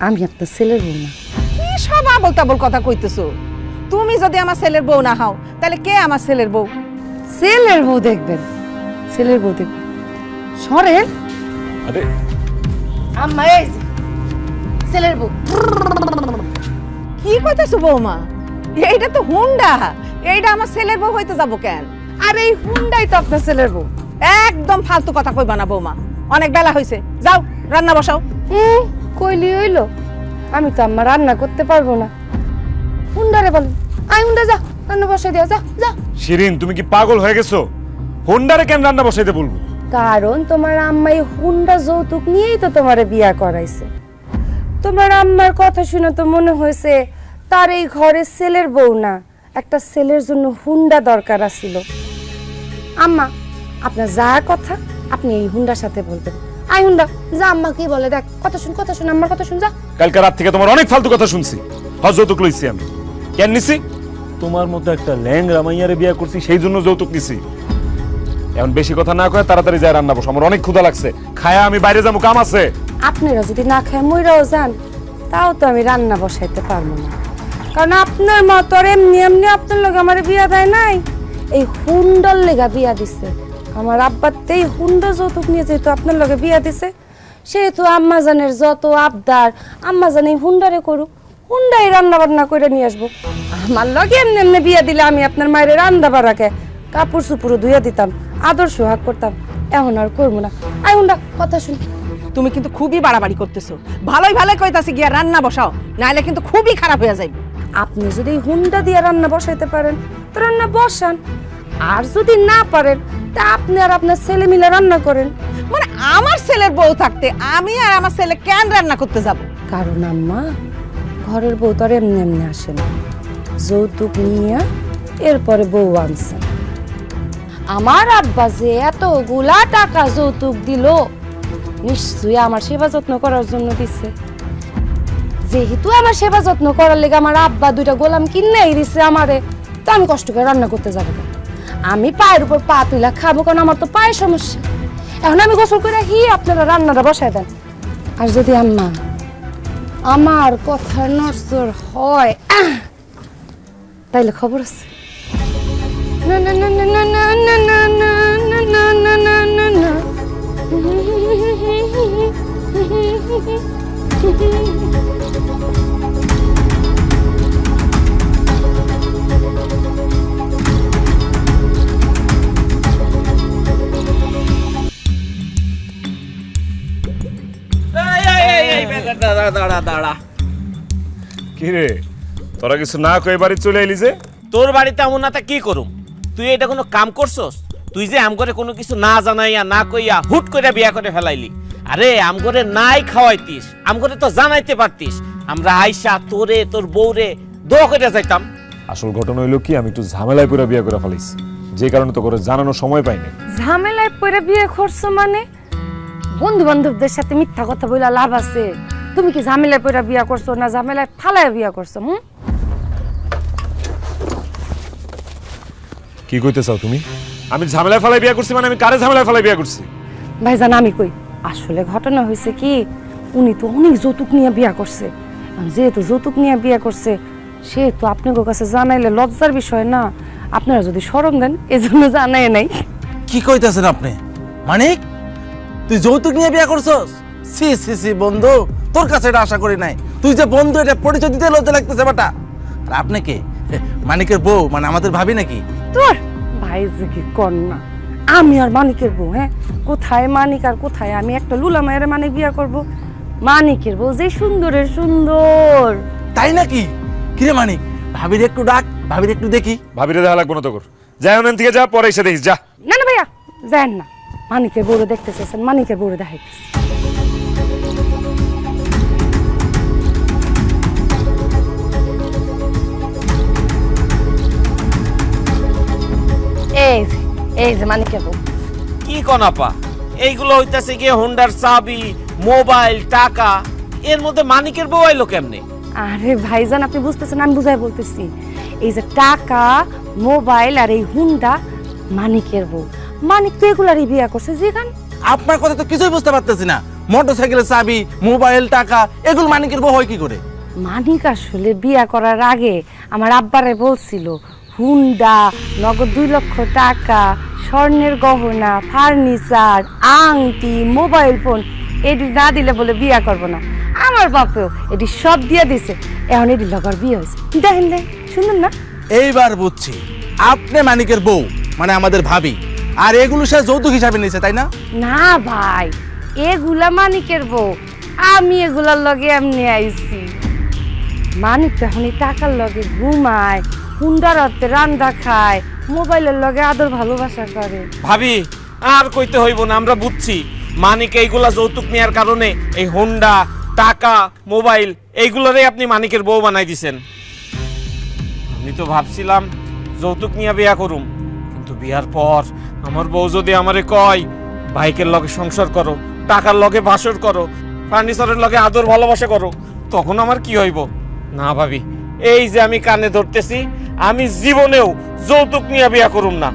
আমি আপনার ছেলের বউ না। কি সব আবল তাবল কথা কইতেছো? তুমি যদি আমার ছেলের বউ না হও, তাহলে কে আমার ছেলের বউ? ছেলের বউ দেখবেন, ছেলের বউ দেখবেন। সরেন। আরে আম্মা, এই যে ছেলের বউ। কি কইতেছো বৌমা? এইটা তো হুন্ডা, এইটা আমার ছেলের বউ হইতে যাবো কেন? আর এই হুন্ডাই তো আপনার ছেলের বউ। একদম ফালতু কথা কইবা না বৌমা, অনেক বেলা হইছে, যাও রান্না বসাও। কইলি হইলো? আমি তো আম্মা রান্না করতে পারবো না। হুন্ডারে বলেন, আই হুন্ডা যা রান্না বসাই দিয়া, যা যা। শিরিন তুমি কি পাগল হয়ে গেছো? হোন্ডারে কেন রান্না বসাইতে বলবো? কারণ তোমার আম্মা এই হুন্ডা যৌতুক নিয়েই তো তোমারে বিয়া করাইছে। তোমার আম্মার কথা শুনে তো মনে হয়েছে তার এই ঘরে ছেলের বউ না, একটা ছেলের জন্য হুন্ডা দরকার আছিল। আম্মা, আপনার যা কথা আপনি এই হুন্ডার সাথে বলবেন। আই হুন্ডা যা, আম্মা কি বলে দেখ, কথা শুন, আম্মার কথা শুন, যা। কালকে রাত থেকে তোমার অনেক ফালতু কথা শুনছি। যৌতুক লইছি আমি, কেন নিছি? তোমার মতো একটা ল্যাংড়া মাইয়ারে বিয়া করছি, সেই জন্য যৌতুক নিছি। এখন বেশি কথা না কয়ে তাড়াতাড়ি যায় রান্না বসো, আমার অনেক ক্ষুধা লাগছে, খায়া আমি বাইরে যাবো, কাম আছে। আপনারা যদি না খায় মইরাও যান, তাও তো আমি রান্না বসাইতে পারবো না, কারণ আপনার মা তো আর এমনি এমনি আপনার লগে আমার বিয়া দেয় নাই, এই হুন্ডার লেগা বিয়া দিছে। আমার আব্বাতেই হুন্ডা যৌতুক নিয়ে যেহেতু আপনার লগে বিয়া দিছে, সেহেতু আম্মাজানের যত আবদার আম্মাজান এই হুন্ডারে করুক, হুন্ডাই রান্না বান্না করে নিয়ে আসবো। আমার লগে এমনি এমনি বিয়া দিলে আমি আপনার মায়ের রান্না বাড়াকে কাপড় চুপুরও ধুইয়া দিতাম, আদর সোহাগ করতাম, এখন আর করবো না। আই হুন্ডা কথা শুন। তুমি কিন্তু খুবই বাড়াবাড়ি করতেছো, ভালোই ভালোই কইতাছি গিয়া রান্না বসাও, নাইলে কিন্তু খুবই খারাপ হয়ে যাইবে। আপনি যদি হুন্ডা দিয়ে রান্না বসাইতে পারেন তো রান্না বসান, আর যদি না পারেন তা আপনি আর আপনার ছেলে মিলে রান্না করেন। মানে আমার ছেলের বউ থাকতে আমি আর আমার ছেলে কেন রান্না করতে যাব? কারণ আম্মা, ঘরের বউ তো আর এমনি এমনি আসে না, যৌতুক নিয়ে এরপরে বউ আনছেন। আমার আব্বা যে এতগুলা টাকা যৌতুক দিল, নিশ্চয়ই আমার সেবা যত্ন করার জন্য দিচ্ছে। যেহেতু আমার সেবা যত্ন করার লেগে আমার আব্বা দুইটা গোলাম কিনেই দিছে আমারে, তো আমি কষ্ট করে রান্না করতে যাবো না। আমি পায়ের উপর পা তুইলা খাবো, কারণ আমার তো পায়ের সমস্যা। এখন আমি গোসল করে আপনারা রান্নাটা বসায় দেন। আর যদি আম্মা আমার কথা নড়চড় হয় তাইলে খবর আছে। না না না না না না না না না না না না না না। দাঁড়া দাঁড়া। কি রে তোরা কিছু না কয়ে বাড়ি চলে এলি যে? তোর বাড়িতে এমন না তা কি করুম? তুই এটা কোনো কাম করছস? তুই যে আম করে কোনো কিছু না জানাইয়া না কইয়া হুট করে বিয়া করে ফেলাইলি। আরে আম করে নাই খাওয়াইতিস, আম করে তো জানাইতে পারতিস। আমরা আইসা তোরে তোর বউরে দোয়া করে যাইতাম। আসল ঘটনা হইলো কি, আমি একটু ঝামেলায় পড়ে বিয়ে করে ফেলাইছি, যে কারণে তো করে জানানোর সময় পাইনি। ঝামেলায় পড়ে বিয়ে করছো মানে? বন্ধু বান্ধবদের সাথে মিথ্যা কথা বইলা লাভ আছে? তুমি কি ঝামেলায় পড়ে বিয়ে করছো না ঝামেলায় ফালায় বিয়ে করছো? কি কইতে চাও তুমি? আমি ঝামেলায় ফেলাই বিয়ে করছি মানে আমি কারে ঝামেলায় ফেলাই বিয়ে করছি? ভাইজান আমি কই, আসলে ঘটনা হয়েছে কি, উনি তো অনেক যৌতুক নিয়ে বিয়ে করছে। যেহেতু যৌতুক নিয়ে বিয়ে করছে সেহেতু আপনাদের কাছে জানাইলে লজ্জার বিষয় না। আপনারা যদি শরম দেন এজন্য জানাই নাই। কি কইতাছেন আপনি? মানিক, তুই যৌতুক নিয়ে বিয়ে করছস? সি সি সি বন্ধু, তোর কাছে এটা আশা করি নাই। তুই যে বন্ধু এটা পরিচয় দিতে লজ্জা লাগতেছে বেটা। আর আপনি কে? মানিকের বউ মানে আমাদের ভাবি নাকি? তোর ভাই যে কি কন্যা, আমি আর মানিকের বউ? হ্যাঁ, কোথায় মানিক আর কোথায় আমি? একটা লুলা মায়ের মানিক বিয়ে করব? মানিকের বউ যে সুন্দরের সুন্দর। তাই নাকি? কিরে মানিক, ভাবির একটু ডাক, ভাবির একটু দেখি। ভাবিরে দেখা লাগবো না তোর, যাই ওখান থেকে যা, পরে এসে দেখিস যা। না না ভাইয়া যান না, মানিকের বউরে দেখতে চাইছেন, মানিকের বউরে দেখাইতেছে। এই যে মানিকের বউ। কি কনাপা, এইগুলো হইতাছে গিয়ে হোন্ডার চাবি, মোবাইল, টাকা, এর মধ্যে মানিকের বউ আইলো কেমনে? আরে ভাইজান আপনি বুঝতেছেন, আমি বুঝাই বলতেছি। এই যে টাকা, মোবাইল আর এই হুন্ডা মানিকের বউ। মানিক তো এগুলারই বিয়া করছে। যেখান আপনার কথা তো কিছুই বুঝতে পারতেছি না। মোটরসাইকেলের চাবি, মোবাইল, টাকা এগুলো মানিকের বউ হয় কি করে? মানিক আসলে বিয়া করার আগে আমার আব্বারে বলছিল হুন্ডা, নগদ 2 লক্ষ টাকা, স্বর্ণের গহনা, ফার্নিচার, আংটি, মোবাইল ফোন এটি না দিলে বলে বিয়া করব না। আমার বাপেও এটি সব দিয়ে দিছে, এখন এটি লগর বিয়ে হয়েছে। দেখেন দেখ সুন্দর না? এইবার বুঝছি, আপনি মানিকের বউ মানে আমাদের ভাবি, আর এগুলো সে যৌতুক হিসাবে নিয়েছে, তাই না? না ভাই, এগুলা মানিকের বউ, আমি এগুলার লগে এমনি আইছি। মানিক তো এখন এই টাকার লগে ঘুমায়, হুন্ডার হাতে রান্না খায়, মোবাইলের লগে আদর ভালোবাসা করে। ভাবি আর কইতে হইব না, আমরা বুঝছি মানিক এইগুলা যৌতুক নেওয়ার কারণে এই হোন্ডা, টাকা, মোবাইল এইগুলোরই আপনি মানিকের বউ বানাই দিছেন। আমি তো ভাবছিলাম যৌতুক নিয়ে বিয়া করুম, কিন্তু বিয়ার পর আমার বউ যদি আমারে কয় বাইকের লগে সংসার করো, টাকার লগে বাসর করো, ফার্নিচারের লগে আদর ভালোবাসা করো, তখন আমার কি হইব? না ভাবি, এই যে আমি কানে ধরতেছি, আমি জীবনেও যৌতুক নিয়ে বিয়া করুম না।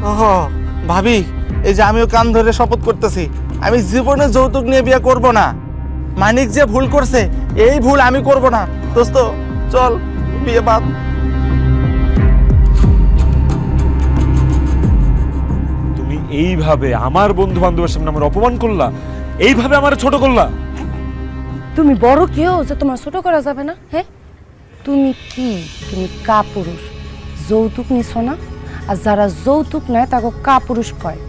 ওহো ভাবি, এই যে আমিও কান ধরে শপথ করতেছি, আমি জীবনে যৌতুক নিয়ে বিয়ে করব না। মানিক যে ভুল করছে এই ভুল আমি করব না। দোস্ত চল বিয়ে বাদ। তুমি এইভাবে আমার বন্ধু বান্ধবের সামনে আমার অপমান করলা, এইভাবে আমার ছোট করলা। তুমি বড় কেউ যে তোমার ছোট করা যাবে না? হ্যাঁ, তুমি কি, তুমি কাপুরুষ, যৌতুক নিছ না? আর যারা যৌতুক নেয় তাকে কাপুরুষ কয়।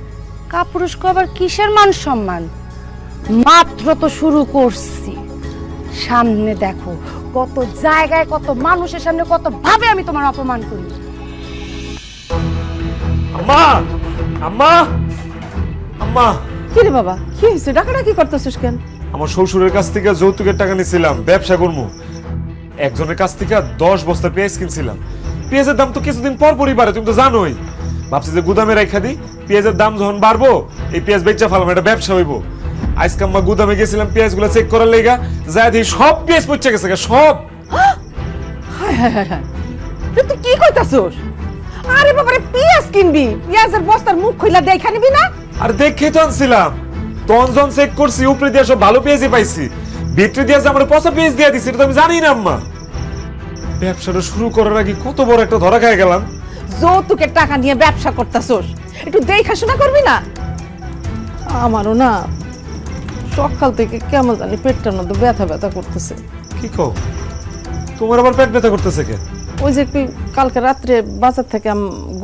কাপুরুষ কয় আবার কিসের মান সম্মান? মাত্র তো শুরু করছি, সামনে দেখো কত জায়গায়, কত মানুষের সামনে, কত ভাবে আমি তোমার অপমান করি। আম্মা, আম্মা, আম্মা। কি রে বাবা, কি হয়েছে? ডাকাডাকি করতেছিস কেন? আমার শ্বশুরের কাছ থেকে যৌতুকের টাকা নিয়েছিলাম, ব্যবসা করবো। একজনের কাছ থেকে 10 বস্তা পেঁয়াজ কিনছিলাম। পেঁয়াজের দাম তো কিছুদিন পর পরই বাড়ে, তুমি তো জানোই। ভাবছি যে গুদামে রাখা দিই, পেঁয়াজের দাম যখন বাড়বো এই পেঁয়াজ বেচা ফেলাম, এটা ব্যবসা হইব। আজকে আম্মা গুদামে গেছিলাম পেঁয়াজগুলো চেক করার লেগা, যাই দেখি সব পেঁয়াজ পচে গেছে, সব। হায় হায় হায় হায়, তুই কি কইতাছস? আরে বাবারে, পেঁয়াজ কিনবি, পেঁয়াজের বস্তার মুখ খুইলা দেখা নিবি না? আর দেখে তো আনছিলাম, তখন যখন চেক করছি উপরে দিয়ে সব ভালো পেঁয়াজই পাইছি, ভিতরে দিয়ে যে আমার পচা পেঁয়াজ দিয়ে দিচ্ছি এটা তো আমি জানি না আম্মা। ব্যবসাটা শুরু করার আগে কত বড় একটা ধরা খাই গেলাম। যৌতুকের টাকা নিয়ে ব্যবসা করতেছস, একটু দেখাশোনা করবি না? আমারও না সকাল থেকে কেমন জানি পেটটার মধ্যে ব্যথা ব্যথা করতেছে। কি কও, তোমার আবার পেট ব্যথা করতেছে কেন? ওই যে কালকে রাত্রে বাজার থেকে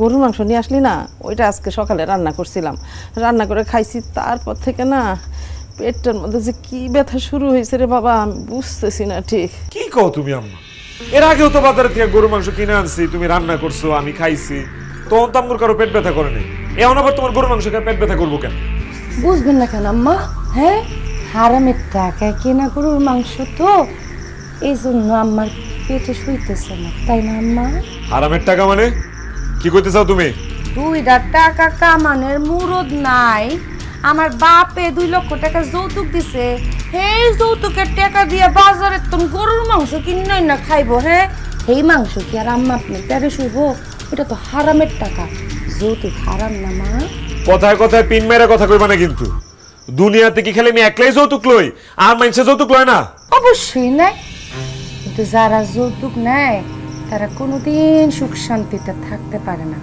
গরুর মাংস নিয়ে আসলি না, ওইটা আজকে সকালে রান্না করছিলাম, রান্না করে খাইছি, তারপর থেকে না পেটটার মধ্যে যে কি ব্যথা শুরু হয়েছে রে বাবা, আমি বুঝতেছি না ঠিক। কি কও তুমি আম্মা? এর আগেও তো বাজারে থেকে গরু মাংস কিনে আনছি, তুমি রান্না করছো, আমি খাইছি, তখন তো আমার কারো পেট ব্যথা করে নাই। এখন আবার তোমার গরু মাংস খেয়ে পেট ব্যথা করবো কেন? বুঝবেন না কেন আম্মা? হ্যাঁ, হারামের টাকায় কেনা গরুর মাংস তো, এই জন্য আমার পেটে শুইতেছে না, তাই না আম্মা? হারামের টাকা মানে কি কইতে চাও তুমি? 2 টাকা কামানের মুরদ নাই। আমার বাপে 2 লক্ষ টাকা যৌতুক দিছে, এই যৌতুকের টাকা দিয়ে বাজারে তুমি গরুর মাংস কিনাই না খাইবো। হ্যাঁ, এই মাংস কি আর আম্মা আপনি পেটে শুইব? এটা তো হারামের টাকা, যৌতুক হারাম না মা? কথায় কথায় পিন মেরে কথা কইবা না কিন্তু। দুনিয়াতে কি খেলে আমি একলাই যৌতুক লই, আর মানুষে যৌতুক লয় না? অবশ্যই নাই, কিন্তু যারা যৌতুক নেয় তারা কোনোদিন সুখ শান্তিতে থাকতে পারে না।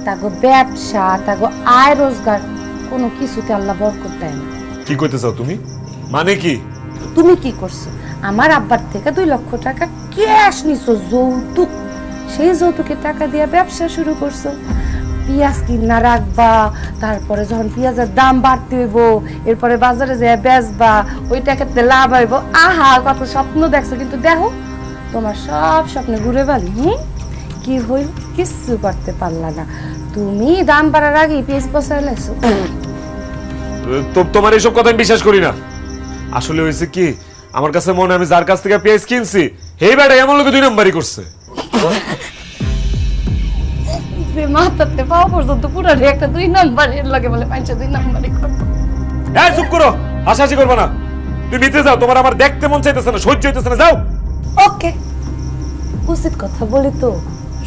তাগো ব্যবসা, তাগো আয় রোজগার কোনো কিছুতে আল্লাহ বরকত দেয় না। কি কইতে চাও তুমি? মানে কি? তুমি কি করছো? আমার আব্বার থেকে 2 লক্ষ টাকা ক্যাশ নিছো যৌতুক, সেই যৌতুকের টাকা দিয়ে ব্যবসা শুরু করছো। পেঁয়াজ কিনা রাখবা, তারপরে যখন পেঁয়াজের দাম বাড়তে হইব, এরপরে বাজারে যেয়ে বেচবা, ওই টাকাতে লাভ হইব। আহা, কত স্বপ্ন দেখছো, কিন্তু দেখো তোমার সব স্বপ্নে ঘুরে বালি। কি হইল? কিচ্ছু করতে পারলা না। তুমি দাম বাড়ার আগে পেঁয়াজ পচাই লাইছো। তোমার এইসব কথা আমি বিশ্বাস করি না। আসলে হয়েছে কি, আমার কাছে মনে হয় আমি যার কাছ থেকে পেঁয়াজ কিনছি এই বেটা এমন লোকে 2 নম্বরই করছে। মাথাতে পাওয়া পর্যন্ত পুরো একটা 2 নম্বরের লাগে বলে 2 নম্বরই করবো। এই চুপ করো, হাসাহাসি করবে না। তুমি নিতে যাও, তোমার আমার দেখতে মন চাইতেছে না, সহ্য হইতেছে না, যাও। ওকে, উচিত কথা বলি তো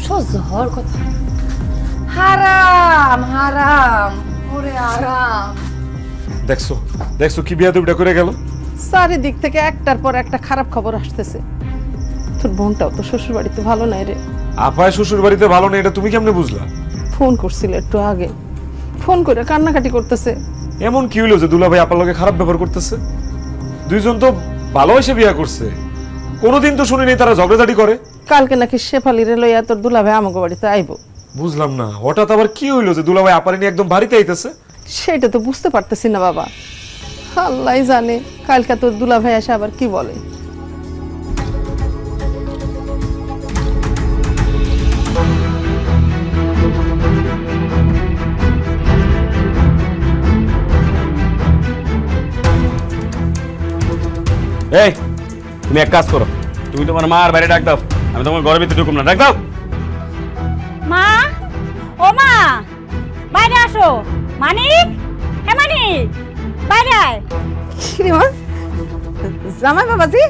সহ্য হওয়ার কথা। হারাম হারাম, ওরে আরাম। দেখছো দেখছো কি বিয়া দুইটা করে গেল। চারিদিক থেকে একটার পর একটা খারাপ খবর আসতেছে। তোর বোনটাও তো শ্বশুর বাড়িতে ভালো নাই রে। আপায় শ্বশুর বাড়িতে ভালো নেই, এটা তুমি কেমনে বুঝলা? ফোন করছিল একটু আগে, ফোন করে কান্নাকাটি করতেছে। এমন কি হইলো যে দুলাভাই আপার লগে খারাপ ব্যবহার করতেছে? দুইজন তো ভালোবাসে বিয়া করছে, কোনোদিন তো শুনিনি তারা ঝগড়াঝাটি করে। কালকে নাকি শেফালিরে লইয়া তোর দুলাভাই আমাকে বাড়িতে আইবো। বুঝলাম না হঠাৎ আবার কি হইলো যে দুলাভাই আপারে নিয়ে একদম বাড়িতে আইতেছে? সেটা তো বুঝতে পারতেছি না বাবা, আল্লাহ জানে কালকে তোর দুলাভাই এসে আবার কি বলে। এই, তুমি এক কাজ করো, তুমি তোমার মার বাইরে ডাক দাও, আমি তোমার ঘরের ভিতরে ঢুকুম না, ডাক দাও। মা, ও মা, বাইরে আসো। মানিক, হে মানিক, বাইরে আয়। কি রে মা? জামাই বাবাজি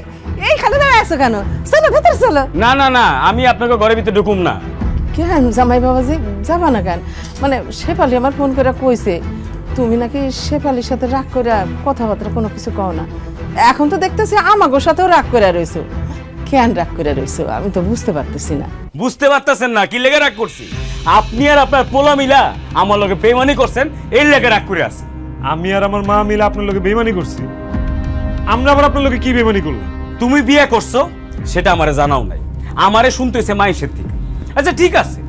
এই খালি দাঁড়ায় আছো কেন? চলো ভেতর চলো। না না না, আমি আপনাকে ঘরের ভিতরে ঢুকুম না। কেন জামাই বাবাজি যাবা না কেন? মানে শেফালি আমার ফোন করে কইছে তুমি নাকি শেফালির সাথে রাগ করে কথাবার্তা কোনো কিছু কও না। এখন তো দেখতেছি আমাগোর সাথেও রাগ করে রইছো। কেন রাগ করে রইছো আমি তো বুঝতে পারতেছি না। বুঝতে পারতেছেন না কি লেগে রাগ করছি? আপনি আর আপনার পোলা মিলা আমার লগে বেইমানি করছেন, এই লেগে রাগ করে আছে। আমি আর আমার মা মিলে আপনার লগে বেইমানি করছি? আমরা আবার আপনার লগে কি বেইমানি করলাম? তুমি বিয়ে করছো সেটা আমারে জানাও নাই, আমারে শুনতেছে মাইশের থেকে। আচ্ছা ঠিক আছে,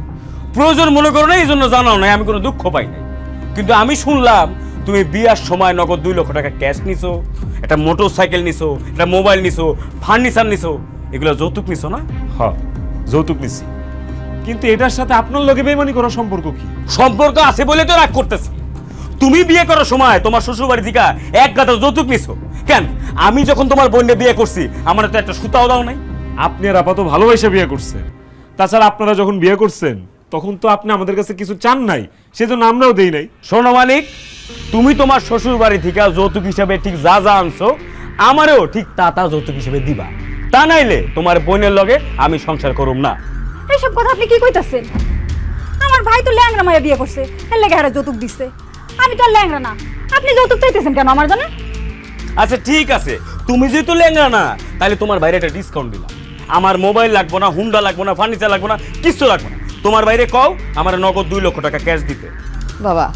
প্রয়োজন মনে করো না এই জন্য জানাও নাই, আমি কোনো দুঃখ পাই নাই। কিন্তু আমি শুনলাম তুমি বিয়ার সময় নগদ 2 লক্ষ টাকা ক্যাশ নিছো, একটা মোটর সাইকেল নিছো, একটা মোবাইল নিছো, ফার্নিচার নিছো, এগুলো যৌতুক নিছো না? হ্যাঁ যৌতুক নিছি, কিন্তু এটার সাথে আপনার লগে বেইমানি করার সম্পর্ক কি? সম্পর্ক আছে বলে তো রাগ করতেছি। তুমি বিয়ে করার সময় তোমার শ্বশুর বাড়ি থেকে 1 গাদা যৌতুক নিছো কেন? আমি যখন তোমার বোনকে বিয়ে করছি আমার তো একটা সুতাও দাও নাই। আপনি আর আপাতত ভালোবাসা বিয়ে করছেন, তাছাড়া আপনারা যখন বিয়ে করছেন তখন তো আপনি আমাদের কাছে কিছু চান নাই, সেজন্য আমরাও দেই নাই। শোনো মানিক, তুমি তোমার শ্বশুর বাড়ি থেকে যৌতুক হিসাবে ঠিক যা যা আনছো আমারও ঠিক তা তা যৌতুক হিসাবে দিবা, তা নাইলে তোমার বোনের লগে আমি সংসার করুম না। এইসব কথা আপনি কি কইতাছেন? আমার ভাই তো ল্যাংড়া মায়া বিয়ে করছে, এর লেগে হারে যৌতুক দিচ্ছে। আমি তো আর ল্যাংড়া না, আপনি যৌতুক চাইতেছেন কেন আমার জন্য? আচ্ছা ঠিক আছে, তুমি যেহেতু লেঙ্গা না তাহলে তোমার বাইরে একটা ডিসকাউন্ট দিলাম। আমার মোবাইল লাগবো না, হুন্ডা লাগবো না, ফার্নিচার লাগবো না, কিছু লাগবে না। তোমার বাইরে কও আমার নগদ 2 লক্ষ টাকা ক্যাশ দিতে। বাবা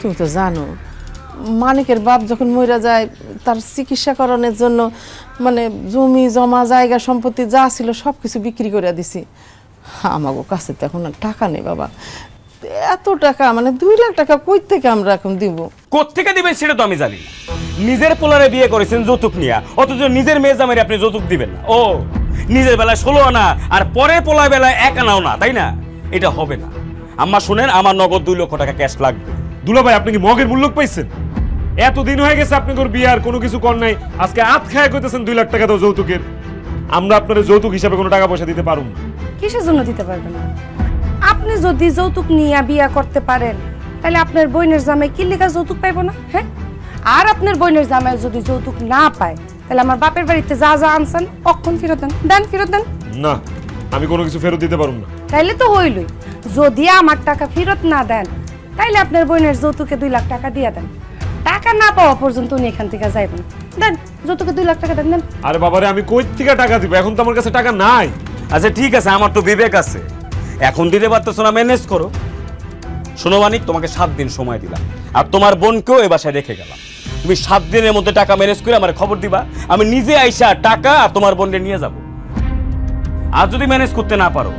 তুমি তো জানো মানিকের বাপ যখন মইরা যায় তার চিকিৎসাকরণের জন্য মানে জমি জমা জায়গা সম্পত্তি যা ছিল সব কিছু বিক্রি করে দিছি। আমাগো কাছে তো এখন আর টাকা নেই বাবা, এত টাকা মানে 2 লাখ টাকা কই থেকে আমরা এখন দিব? কোত্থেকে দিবেন সেটা তো আমি জানি না, নিজের পোলারে বিয়ে করেছেন যৌতুক নিয়া, অথচ নিজের মেয়ে জামাইরে আপনি যৌতুক দিবেন না। ও নিজের বেলায় 16 আনা আর পরের পোলার বেলায় 1 আনাও না, তাই না? এটা হবে না। আম্মা শুনেন, আমার নগদ 2 লক্ষ টাকা ক্যাশ লাগবে। দুলা ভাই আপনি কি মগের মূল্য পাইছেন? এতদিন হয়ে গেছে আপনি তোর বিয়ার কোনো কিছু কর নাই, আজকে আত খায় কইতেছেন 2 লাখ টাকা দাও যৌতুকের। আমরা আপনার যৌতুক হিসাবে কোনো টাকা পয়সা দিতে পারুম না। কিসের জন্য দিতে পারবেন না? আপনি যদি যৌতুক নিয়ে বিয়া করতে পারেন তাহলে আপনার বোনের জামাই কি লেখা যৌতুক পাইবো না? হ্যাঁ, আর আপনার বোনের জামাই যদি যৌতুক না পায় তাহলে আমার বাপের বাড়িতে যা যা আনছেন অক্ষণ ফেরত দেন। দেন, ফেরত দেন। না, আমি কোনো কিছু ফেরত দিতে পারুম না। তাইলে তো হইলই। যদি আমার টাকা ফেরত না দেন তাইলে আপনার বোনের যৌতুকে 2 লাখ টাকা দিয়ে দেন। টাকা না পাওয়া পর্যন্ত উনি এখান থেকে যাইবেন। দেন, যৌতুকে 2 লাখ টাকা দেন। দেন। আরে বাবারে, আমি কই থেকে টাকা দিব? এখন তো আমার কাছে টাকা নাই। আচ্ছা ঠিক আছে, আমার তো বিবেক আছে, এখন দিতে পারতেছো না, ম্যানেজ করো। শোনো মানিক, তোমাকে 7 দিন সময় দিলাম, আর তোমার বোনকেও এ বাসায় রেখে গেলাম। তুমি 7 দিনের মধ্যে টাকা ম্যানেজ করে আমার খবর দিবা, আমি নিজে আইসা টাকা আর তোমার বোনরে নিয়ে যাব। আর যদি ম্যানেজ করতে না পারো,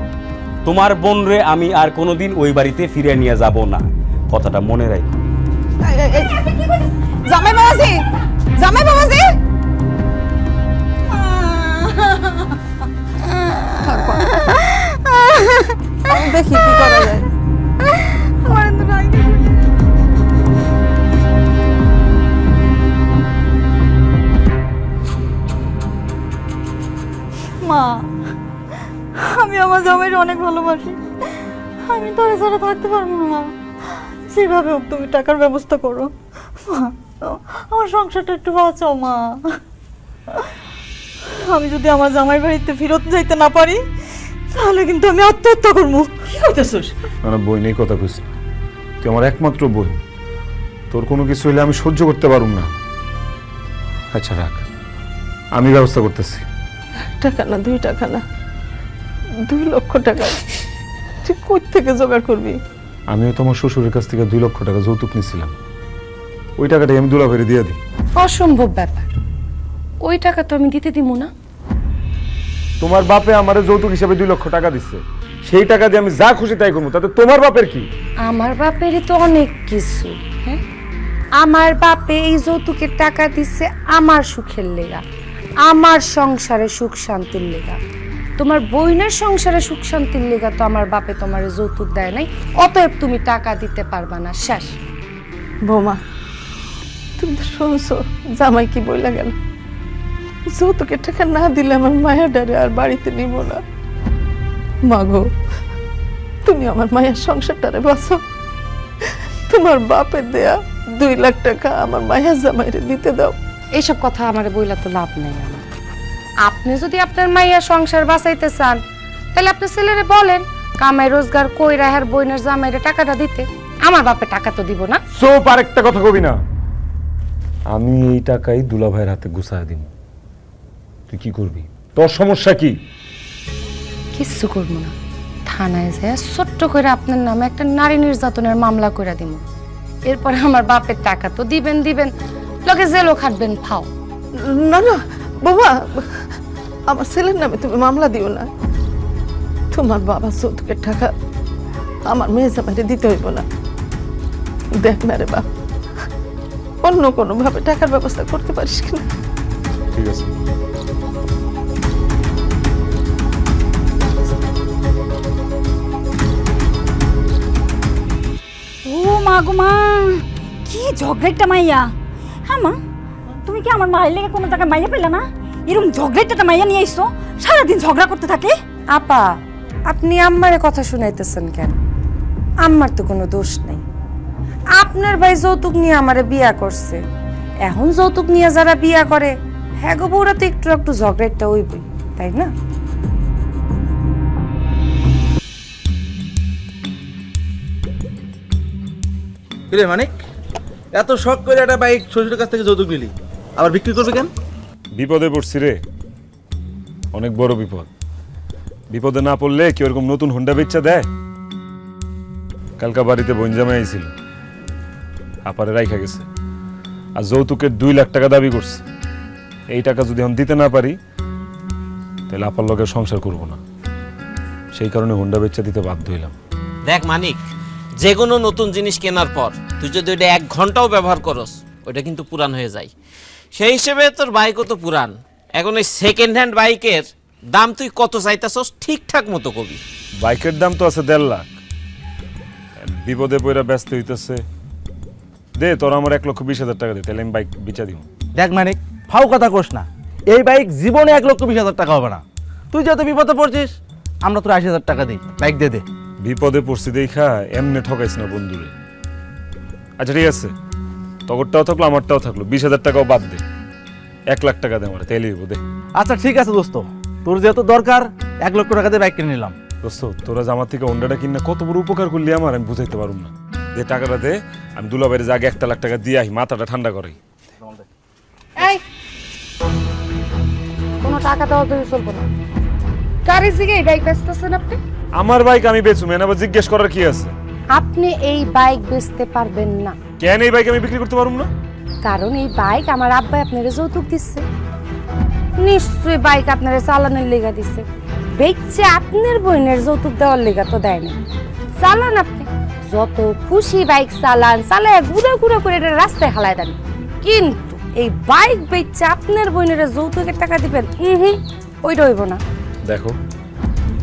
তোমার বোনরে আমি আর কোনোদিন ওই বাড়িতে ফিরে নিয়ে যাব না, কথাটা মনে রাখো। জামাই বাবাজি, জামাই বাবাজি, দেখি কি করা যায়। মা, আমি আমার জামাইরে অনেক ভালোবাসি, আমি তোরে ছাড়া থাকতে পারবো না মা। যেভাবে হোক তুমি টাকার ব্যবস্থা করো মা, আমার সংসারটা একটু বাঁচাও মা। আমি যদি আমার জামাই বাড়িতে ফেরত যাইতে না পারি তাহলে কিন্তু আমি আত্মহত্যা করবো। কি কইতেছস? না, বই নেই কথা কইছি। তুই আমার একমাত্র বোন, তোর কোনো কিছু হইলে আমি সহ্য করতে পারুম না। আচ্ছা রাখ, আমি ব্যবস্থা করতেছি। 1 টাকা না, 2 টাকা না, 2 লক্ষ টাকা তুই কই থেকে জোগাড় করবি? আমিও তোমার শ্বশুরের কাছ থেকে 2 লক্ষ টাকা যৌতুক নিয়েছিলাম, ওই টাকাটাই আমি দুলা ভাইরে দিয়ে দিই। অসম্ভব ব্যাপার, ওই টাকা তো আমি দিতে দিব না। তোমার বাপে আমারে যৌতুক হিসাবে 2 লক্ষ টাকা দিচ্ছে, সেই টাকা দিয়ে আমি যা খুশি তাই করবো, তাতে তোমার বাপের কি? আমার বাপেরই তো অনেক কিছু। হ্যাঁ, আমার বাপে এই যৌতুকের টাকা দিচ্ছে আমার সুখের লেগা, আমার সংসারে সুখ শান্তির লেগা। তোমার বোনের সংসারে সুখ শান্তির লেগা তো আমার বাপে তোমার যৌতুক দেয় নাই, অতএব তুমি টাকা দিতে পারবা না। শেষ। বৌমা, তুমি তো শুনছো জামাই কি বইলা গেল? যৌতুকের টাকা না দিলে আমার মায়া ডারে আর বাড়িতে নিব না। মাগো, তুমি আমার মায়ের সংসারটারে বাঁচো। তোমার বাপের দেয়া 2 লাখ টাকা আমার মায়ের জামাইরে দিতে দাও। এইসব কথা আমার বইলা তো লাভ নেই। আমার, আপনি যদি আপনার মাইয়া সংসার বাঁচাইতে চান তাহলে আপনি ছেলেরে বলেন কামাই রোজগার কইরা হের বইনের জামাইরে টাকাটা দিতে। আমার বাপে টাকা তো দিব না। চুপ, আরেকটা কথা কবি না। আমি এই টাকাই দুলা ভাইয়ের হাতে গুছায় দিব। তুই কি করবি? তোর সমস্যা কি? কিচ্ছু করবো না, থানায় যায় ছোট্ট করে আপনার নামে একটা নারী নির্যাতনের মামলা করে দিব। এরপরে আমার বাপের টাকা তো দিবেন, লগে জেলও খাটবেন। ফাও। না না বাবা, আমার ছেলের নামে তুমি মামলা দিও না। তোমার বাবা যৌতুকের টাকা আমার মেয়ে জামাইরে দিতে হইব না। দেখ না রে বাপ, অন্য কোনো ভাবে টাকার ব্যবস্থা করতে পারিস কিনা। ঠিক আছে। ও মা গো মা, কি ঝগড়াটা মাইয়া। হ্যাঁ মা, তুমি কি আমার মায়ের লেগে কোনো জায়গায় মাইয়া পেলে না? এরকম ঝগড়াটা মাইয়া নিয়ে আইসো, সারাদিন ঝগড়া করতে থাকে। আপা, আপনি আম্মারে কথা শুনাইতেছেন কেন? আম্মার তো কোনো দোষ নেই। আপনার ভাই যৌতুক নিয়ে আমারে বিয়া করছে, এখন যৌতুক নিয়ে যারা বিয়া করে হ্যাঁ গো বউরা তো একটু ঝগড়াটা হইবই, তাই না? কিরে মানিক, এত শখ করে একটা বাইক শ্বশুরের কাছ থেকে যৌতুক নিলি, আবার বিক্রি করবে কেন? বিপদে পড়ছি রে, অনেক বড় বিপদ। বিপদে না পড়লে কি ওরকম নতুন হোন্ডা বেচা দেয়? কালকা বাড়িতে বোন জামাই আইছিল, আপারে রাইখা গেছে, আর যৌতুকের 2 লাখ টাকা দাবি করছে। এই টাকা যদি আমি দিতে না পারি তাহলে আপার লগে সংসার করব না, সেই কারণে হোন্ডা বেচা দিতে বাধ্য হইলাম। দেখ মানিক, যে কোনো নতুন জিনিস কেনার পর তুই যদি ওটা 1 ঘন্টাও ব্যবহার করস ওইটা কিন্তু পুরান হয়ে যায়। সেই হিসেবে তোর বাইকও তো পুরান। এখন এই সেকেন্ড হ্যান্ড বাইকের দাম তুই কত চাইতেছস ঠিকঠাক মতো কবি। বাইকের দাম তো আছে 1.5 লাখ, বিপদে পড়া ব্যস্ত হইতেছে। দে তোর আমার 1,20,000 টাকা দে, তাহলে আমি বাইক বেচা দিব। দেখ মানিক, ফাও কথা কোস না, এই বাইক জীবনে 1,20,000 টাকা হবে না। তুই যত বিপদে পড়ছিস, আমরা তোর 80,000 টাকা দিই, বাইক দে দে। বিপদে পড়ছি দেখা এমনি ঠকাইছ না বন্ধুরে। আচ্ছা ঠিক আছে, তগরটাও থাকলো আমারটাও থাকলো, 20,000 টাকাও বাদ দে, 1 লাখ টাকা দে আমার, তাইলে হইব দে। আচ্ছা ঠিক আছে দোস্ত, তোর যেহেতু দরকার 1 লক্ষ টাকা দিয়ে বাইক কিনে নিলাম। দোস্ত তোরা জামা থেকে হোন্ডাটা কিনা কত বড় উপকার করলি আমার, আমি বুঝাইতে পারুম না। যে টাকাটা দে, আমি দুলাভাইয়ের আগে 1 লাখ টাকা দিয়ে আহি, মাথাটা ঠান্ডা করাই। এই কোনো টাকা দেওয়া তো চলবো না। গাড়ি থেকে এই বাইক বেচতেছেন আপনি? আমার বাইক আমি বেচুম, এনে আবার জিজ্ঞেস করার কি আছে? আপনি এই বাইক বেচতে পারবেন না। কেন এই বাইক আমি বিক্রি করতে পারুম না? কারণ এই বাইক আমার আব্বা আপনারে যৌতুক দিচ্ছে। নিশ্চয়ই বাইক আপনারে চালানোর লেগা দিচ্ছে, বেচছে আপনার বোনের যৌতুক দেওয়ার লেগা তো দেয় না। চালান আপনি যত খুশি বাইক চালান, চালায় ঘুরে ঘুরে করে এটা রাস্তায় হালায় দেন, কিন্তু এই বাইক বেচছে আপনার বোনের যৌতুকের টাকা দিবেন, ওইটা হইব না। দেখো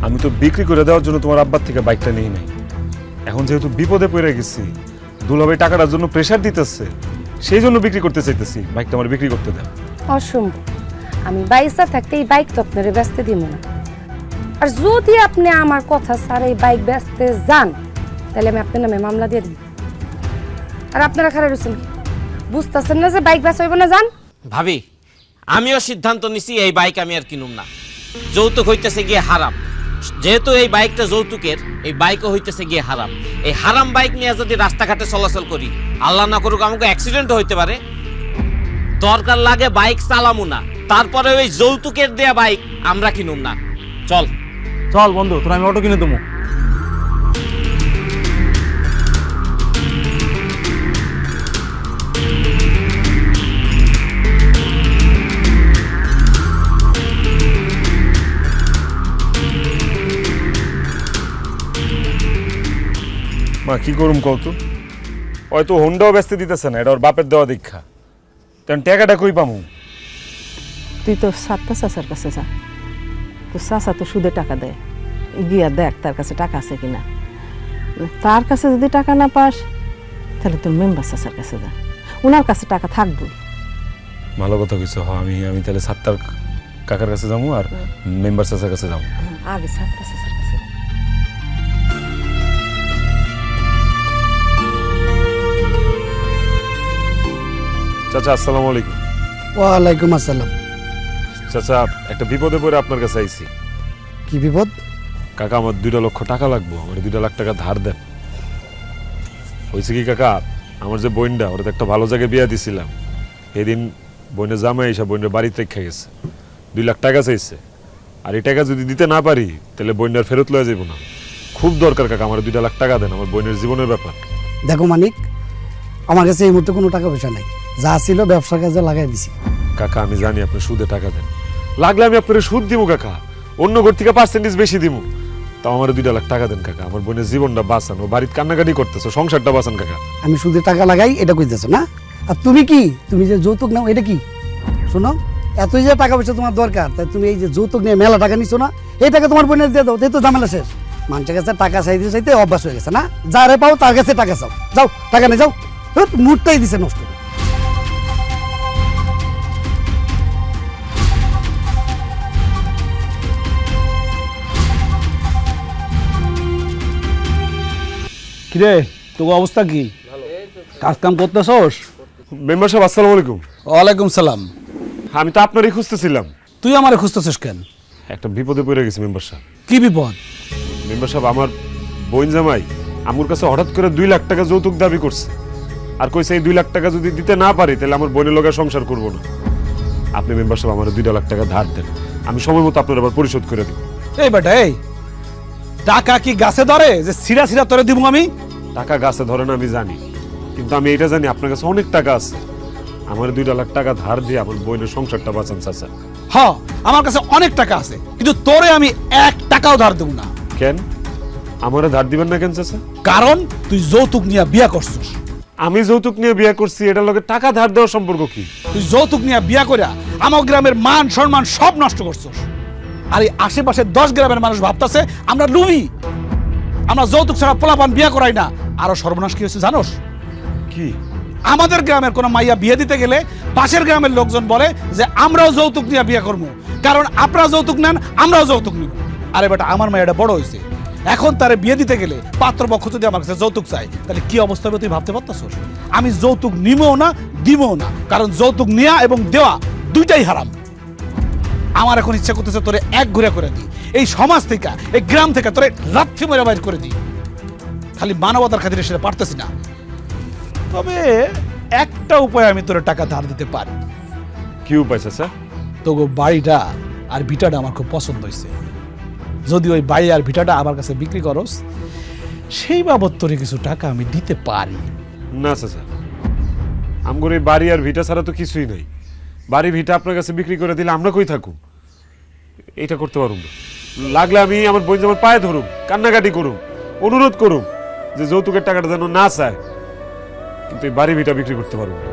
আমি তো বিক্রি করে দেওয়ার জন্য তোমার আব্বার থেকে বাইকটা নিই নাই। এখন যেহেতু বিপদে পড়ে গেছি, দুলাভাই টাকাটার জন্য প্রেসার দিতেছে, সেই জন্য বিক্রি করতে চাইতেছি। বাইকটা আমার বিক্রি করতে দেন। অসম্ভব, আমি বাইসা থাকতে এই বাইক তো আপনারে বেচতে দিব না। আর যদি আপনি আমার কথা ছাড়া এই বাইক বেচতে যান, তাহলে আমি আপনার নামে মামলা দিয়ে দিব। আর আপনারা খারাপ রয়েছেন কি, বুঝতেছেন না যে বাইক বেচা হইব না? যান। ভাবি, আমিও সিদ্ধান্ত নিছি এই বাইক আমি আর কিনুম না। যৌতুক হইতেছে গিয়ে হারাম। যেহেতু এই বাইকটা যৌতুকের, এই বাইকও হইতেছে গিয়ে হারাম। এই হারাম বাইক নিয়ে যদি রাস্তাঘাটে চলাচল করি, আল্লাহ না করুক আমাকে অ্যাক্সিডেন্ট হইতে পারে। দরকার লাগে বাইক চালামু না, তারপরে ওই যৌতুকের দেয়া বাইক আমরা কিনুম না। চল চল বন্ধু, তোর আমি অটো কিনে দেবো। মা কি করুম কত, হয়তো হোন্ডাও বেচতে দিতেছে না, এটা ওর বাপের দেওয়া দীক্ষা। তেমন টাকাটা কই পামু? তুই তো সাতটা চাচার কাছে যা, তো চাচা তো সুদে টাকা দেয়, গিয়া দেখ তার কাছে টাকা আছে কিনা। তার কাছে যদি টাকা না পাস, তাহলে তোর মেম্বার চাচার কাছে যা, ওনার কাছে টাকা থাকবে। ভালো কথা কিছু হ, আমি তাহলে সাত্তার কাকার কাছে যাবো আর মেম্বার চাচার কাছে যাবো। আগে সাতটা চাচার কাছে। চাচা আসসালামু আলাইকুম। ওয়ালাইকুম আসসালাম। চাচা একটা বিপদে পড়ে আপনার কাছে আইছি। কি বিপদ? কাকা আমার 2 লক্ষ টাকা লাগবো, আমার 2 লাখ টাকা ধার দেন। হয়েছে কি কাকা, আমার যে বোনটা, ওরা তো একটা ভালো জায়গায় বিয়া দিছিলাম, সেদিন বোনের জামাই এসে বোনের বাড়িতে রেখে গেছে, 2 লাখ টাকা চাইছে। আর এই টাকা যদি দিতে না পারি, তাহলে বোনের ফেরত লয়ে যাবো না। খুব দরকার কাকা, আমার 2 লাখ টাকা দেন, আমার বোনের জীবনের ব্যাপার। দেখো মানিক, আমার কাছে এই মুহূর্তে কোনো টাকা পয়সা নাই, যা ছিল ব্যবসার কাজে লাগাই দিছি। কাকা আমি জানি আপনি সুদে টাকা দেন, লাগলে আমি আপনার সুদ দিব কাকা, অন্য ঘর থেকে পার্সেন্টেজ বেশি দিব, তাও আমার 2 লাখ টাকা দেন কাকা, আমার বোনের জীবনটা বাঁচান, ও বাড়িতে কান্নাকাটি করতেছে, সংসারটা বাঁচান কাকা। আমি সুদে টাকা লাগাই এটা কইতেছো না? আর তুমি কি, তুমি যে যৌতুক নাও এটা কি? শোনো, এতই যে টাকা পয়সা তোমার দরকার, তাই তুমি এই যে যৌতুক নিয়ে মেলা টাকা নিছো না, এই টাকা তোমার বোনের দিয়ে দাও, তাই তো ঝামেলা শেষ। মানুষের কাছে টাকা চাইতে চাইতে অভ্যাস হয়ে গেছে না, যারে পাও তার কাছে টাকা চাও, যাও টাকা নিয়ে যাও, মুডটাই দিছে নষ্ট। কিরে তোর অবস্থা কি, কাজ কাম করতেছস? মেম্বার সাহেব আসসালামু আলাইকুম। ওয়ালাইকুম সালাম। আমি তো আপনারই খুঁজতেছিলাম। তুই আমারে খুঁজতেছিস কেন? একটা বিপদে পড়ে গেছি মেম্বার সাহেব। কি বিপদ? মেম্বার সাহেব আমার বোন জামাই আমার কাছে হঠাৎ করে 2 লাখ টাকা যৌতুক দাবি করছে, আর কইছে এই 2 লাখ টাকা যদি দিতে না পারি, তাহলে আমার বোনের লগে সংসার করব না। আপনি মেম্বার সাহেব আমার 2 লাখ টাকা ধার দেন, আমি সময় মতো আপনার আবার পরিশোধ করে দেব। এই বেটা, এই টাকা কি গাছে ধরে যে সিরা সিরা তোরে দিব আমি? টাকা গাছে ধরে না আমি জানি, কিন্তু আমি এটা জানি আপনার কাছে অনেক টাকা আছে, আমার 2 লাখ টাকা ধার দিয়ে আমার বোনের সংসারটা বাঁচান চাচা। হ্যাঁ, আমার কাছে অনেক টাকা আছে, কিন্তু তোরে আমি 1 টাকাও ধার দেব না। কেন আমারে ধার দিবেন না কেন চাচা? কারণ তুই যৌতুক নিয়ে বিয়া করছিস। আমি যৌতুক নিয়ে বিয়ে করছি, এটার লগে টাকা ধার দেওয়ার সম্পর্ক কি? তুই যৌতুক নিয়ে বিয়া কইরা আমার গ্রামের মান সম্মান সব নষ্ট করছস। আর এই আশেপাশে 10 গ্রামের মানুষ ভাবতাছে আমরা লুবি, আমরা যৌতুক ছাড়া পোলাপান বিয়া করাই না। আরো সর্বনাশ কি হয়েছে জানোস? কি? আমাদের গ্রামের কোনো মাইয়া বিয়ে দিতে গেলে পাশের গ্রামের লোকজন বলে যে আমরাও যৌতুক নিয়ে বিয়ে করবো, কারণ আপনারা যৌতুক নেন আমরাও যৌতুক নিব। আরে বেটা, আমার মাইয়াটা বড় হয়েছে, এখন তারে বিয়ে দিতে গেলে পাত্রপক্ষ যদি আমার কাছে যৌতুক চাই, তাহলে কি অবস্থা হবে তুই ভাবতে পারতেছস? আমি যৌতুক নিবও না দিবও না, কারণ যৌতুক নেওয়া এবং দেওয়া দুইটাই হারাম। আমার এখন ইচ্ছা করতেছে তোরে এক ঘুরে করে দিই, এই সমাজ থেকে এই গ্রাম থেকে তোরে লাথি মেরে বাইর করে দিই। খালি মানবতার খাতিরে সেটা পারতেছি না। তবে একটা উপায় আমি তোরে টাকা ধার দিতে পারি। কি উপায় চাচা? তোগো বাড়িটা আর ভিটাটা আমার খুব পছন্দ হয়েছে। যদি ওই বাড়ি আর ভিটাটা আমার কাছে বিক্রি করস, সেই বাবদ তোরে কিছু টাকা আমি দিতে পারি। না চাচা, আমগর এই বাড়ি আর ভিটা ছাড়া তো কিছুই নাই। বাড়ি ভিটা আপনার কাছে বিক্রি করে দিলে আমরা কই থাকুম? এটা করতে পারুম না। লাগলে আমি আমার বোন যেমন পায়ে ধরুম, কান্নাকাটি করুম, অনুরোধ করুম যে যৌতুকের টাকাটা যেন না চায়, কিন্তু এই বাড়ি ভিটা বিক্রি করতে পারুম না।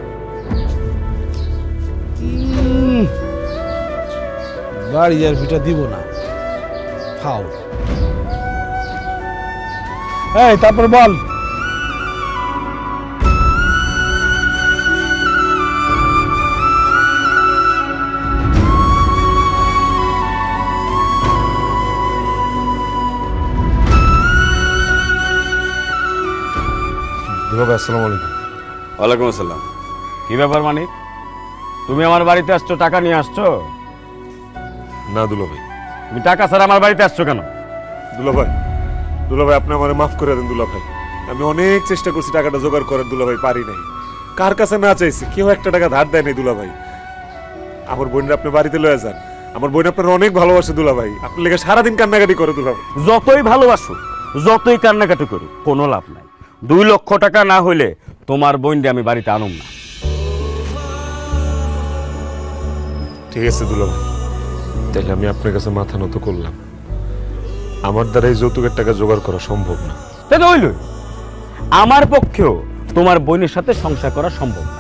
বাড়ি আর ভিটা দিব না, ফাও। এই তারপর বল। আসসালামু আলাইকুম। ওয়ালাইকুম আসসালাম। কি ব্যাপার মানিক, তুমি আমার বাড়িতে আসছো, টাকা নিয়ে আসছো? না দুলা ভাই। তুমি টাকা ছাড়া আমার বাড়িতে আসছো কেন? দুলা ভাই, আপনি আমারে মাফ করে দেন দুলা ভাই। আমি অনেক চেষ্টা করছি টাকাটা জোগাড় করার দুলা ভাই, পারি নাই। কার কাছে না চাইছি, কেউ একটা টাকা ধার দেয় নাই দুলা ভাই। আমার বোনরা আপনি বাড়িতে লয়ে যান, আমার বোন আপনার অনেক ভালোবাসে দুলা ভাই, আপনার লেগে সারাদিন কান্নাকাটি করে দুলা ভাই। যতই ভালোবাসো, যতই কান্নাকাটি করো, কোনো লাভ নাই। 2 লক্ষ টাকা না হইলে তোমার বোন দিয়ে আমি বাড়িতে আনুম না। ঠিক আছে দুলা ভাই, তাহলে আমি আপনার কাছে মাথা নত করলাম। আমার দ্বারা এই যৌতুকের টাকা জোগাড় করা সম্ভব না। তাই হইল, আমার পক্ষেও তোমার বোনের সাথে সংসার করা সম্ভব না।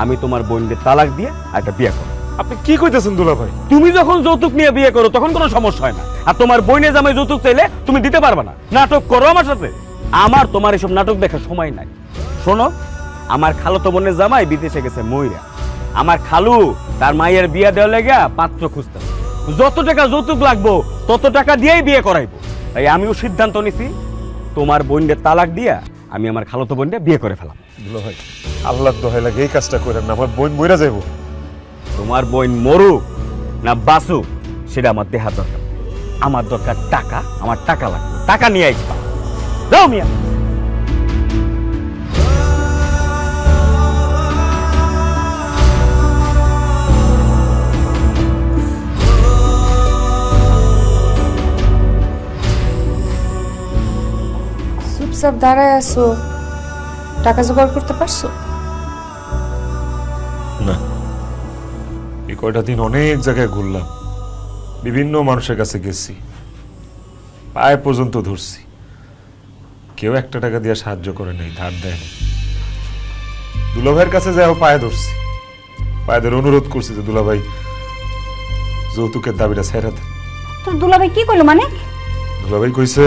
আমি তোমার বোনকে তালাক দিয়ে একটা বিয়ে করো। আপনি কি কইতেছেন দুলা ভাই? তুমি যখন যৌতুক নিয়ে বিয়ে করো তখন কোনো সমস্যা হয় না, আর তোমার বোনের জামাই যৌতুক চাইলে তুমি দিতে পারবে না। নাটক করো আমার সাথে। আমার তোমার এসব নাটক দেখার সময় নাই। শোনো, আমার খালাতো বোনের জামাই বিদেশে গেছে মইরা। আমার খালু তার মায়ের বিয়ে দেওয়া লেগে পাত্র খুঁজতে, যত টাকা যৌতুক লাগবো তত টাকা দিয়েই বিয়ে করাইবো। তাই আমিও সিদ্ধান্ত নিছি, তোমার বোনকে তালাক দিয়া আমি আমার খালাতো বোনকে বিয়ে করে ফেলাম। দুলা ভাই, আল্লাহর দোহাই লাগে এই কাজটা করেন না, আমার বোন মইরা যাইব। তোমার বোন মরুক না বাঁচুক সেটা আমার দেহার দরকার। আমার দরকার টাকা, আমার টাকা লাগবে, টাকা নিয়ে আসবা। যাও মিয়া। চুপচাপ দাঁড়ায় আছো, টাকা জোগাড় করতে পারছো? না, এই কয়টা দিন অনেক জায়গায় ঘুরলাম, বিভিন্ন মানুষের কাছে গেছি, পায়ে পর্যন্ত ধরছি, কেউ একটা টাকা দিয়ে সাহায্য করে নাই, ধার দেয় না। দুলাভাইয়ের কাছে যাই পায়ে ধরছি, পায়ে ধরে অনুরোধ করছি যে দুলাভাই যৌতুকের দাবিটা ছেড়ে দেন। তোর দুলাভাই কি করলো মানে? দুলাভাই কইছে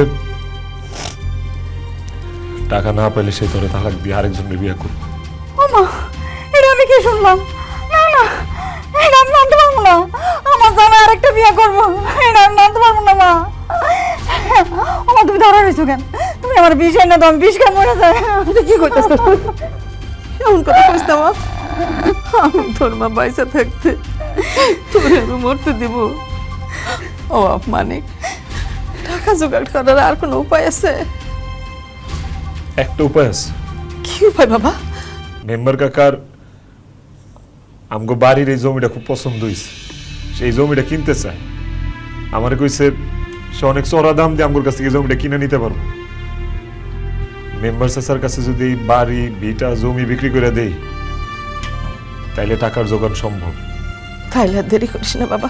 টাকা না পাইলে সে তোরে তালাক দিয়ে আরেকজনের বিয়ে করবে। ও মা, এটা আমি কি শুনলাম? না না, এটা আমি মানতে পারবো না। আমার জামাই আরেকটা বিয়ে করবো, এটা আমি মানতে পারবো না মা। ও মা, তুমি ধরা রয়েছো কেন? তুমি আমার বিষ এনে দাও, আমি বিষ খেয়ে মরে যাই। তুই কি করতেছ? এমন কথা কইস না মা। আমি তোর মা বাইসা থাকতে তোরে আমি মরতে দিব? ও মানিক, টাকা জোগাড় করার আর কোনো উপায় আছে? একটা উপায় আছে। কি উপায় বাবা? মেম্বার কাকার আমগো বাড়ির এই জমিটা খুব পছন্দ হয়েছে, সেই জমিটা কিনতে চায়। আমার কইছে সে অনেক চড়া দাম দিয়ে আমগোর কাছ থেকে জমিটা কিনে নিতে পারবো। মেম্বার চাচার কাছে যদি এই বাড়ি ভিটা জমি বিক্রি করে দেই, তাইলে টাকার যোগান সম্ভব। তাইলে আর দেরি করিস না বাবা,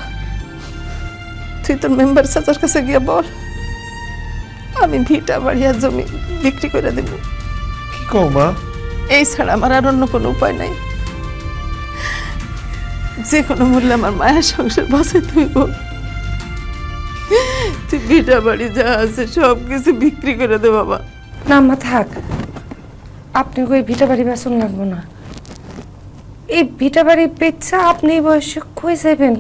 তুই তোর মেম্বার চাচার কাছে গিয়ে বল আমি ভিটা বাড়ি আর জমি বিক্রি করে দেব। কি কও মা? এই ছাড়া আমার আর অন্য কোনো উপায় নাই। যে কোনো মূল্যে আমার মায়ের সংসার বাঁচাইতে হইব। তুই ভিটা বাড়ি যা আছে সব কিছু বিক্রি করে দে বাবা। না আম্মা থাক, আপনি ওই ভিটা বাড়ি বেসন লাগবো না। এই ভিটা বাড়ি বেচা আপনি এই বয়সে কই যাবেন,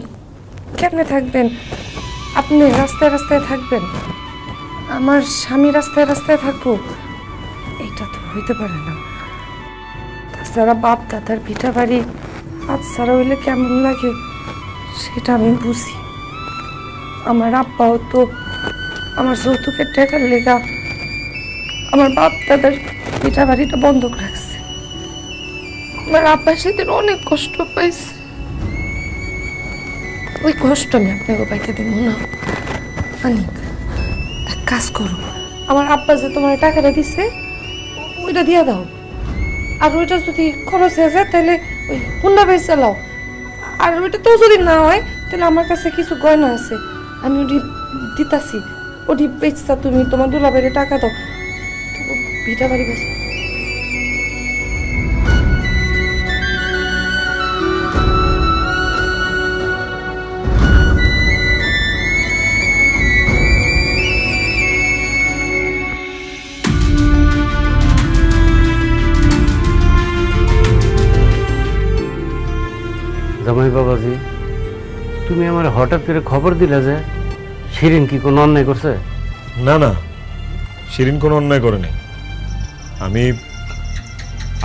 কেমনে থাকবেন? আপনি রাস্তায় রাস্তায় থাকবেন, আমার স্বামী রাস্তায় রাস্তায় থাকবো, এটা তো হইতে পারে না। তাছাড়া বাপ দাদার ভিটা বাড়ি আজ ছাড়া হইলে কেমন লাগে সেটা আমি বুঝি। আমার আব্বাও তো আমার যৌতুকের টাকার লেগা আমার বাপ দাদার ভিটা বাড়িটা বন্ধক রাখছে। আমার আব্বা সেদিন অনেক কষ্ট পাইছে, ওই কষ্ট আমি আপনাকে পাইতে দেব না। অনেক এক কাজ করো, আমার আব্বা যে তোমার টাকাটা দিছে ওইটা দিয়ে দাও, আর ওইটা যদি খরচ হয়ে যায় তাহলে ওই হুন্ডা বেচ চালাও। আর ওইটা তো যদি না হয় তাহলে আমার কাছে কিছু গয়না আছে, আমি ওটি দিতাছি, ওটি বেচতা তুমি তোমার দুলাভাইরে টাকা দাও, ভিটা বাড়ি বেচ। জামাই বাবাজি, তুমি আমার হঠাৎ করে খবর দিলে যে শিরিন কি কোনো অন্যায় করছে? না না, শিরিন কোনো অন্যায় করে নাই। আমি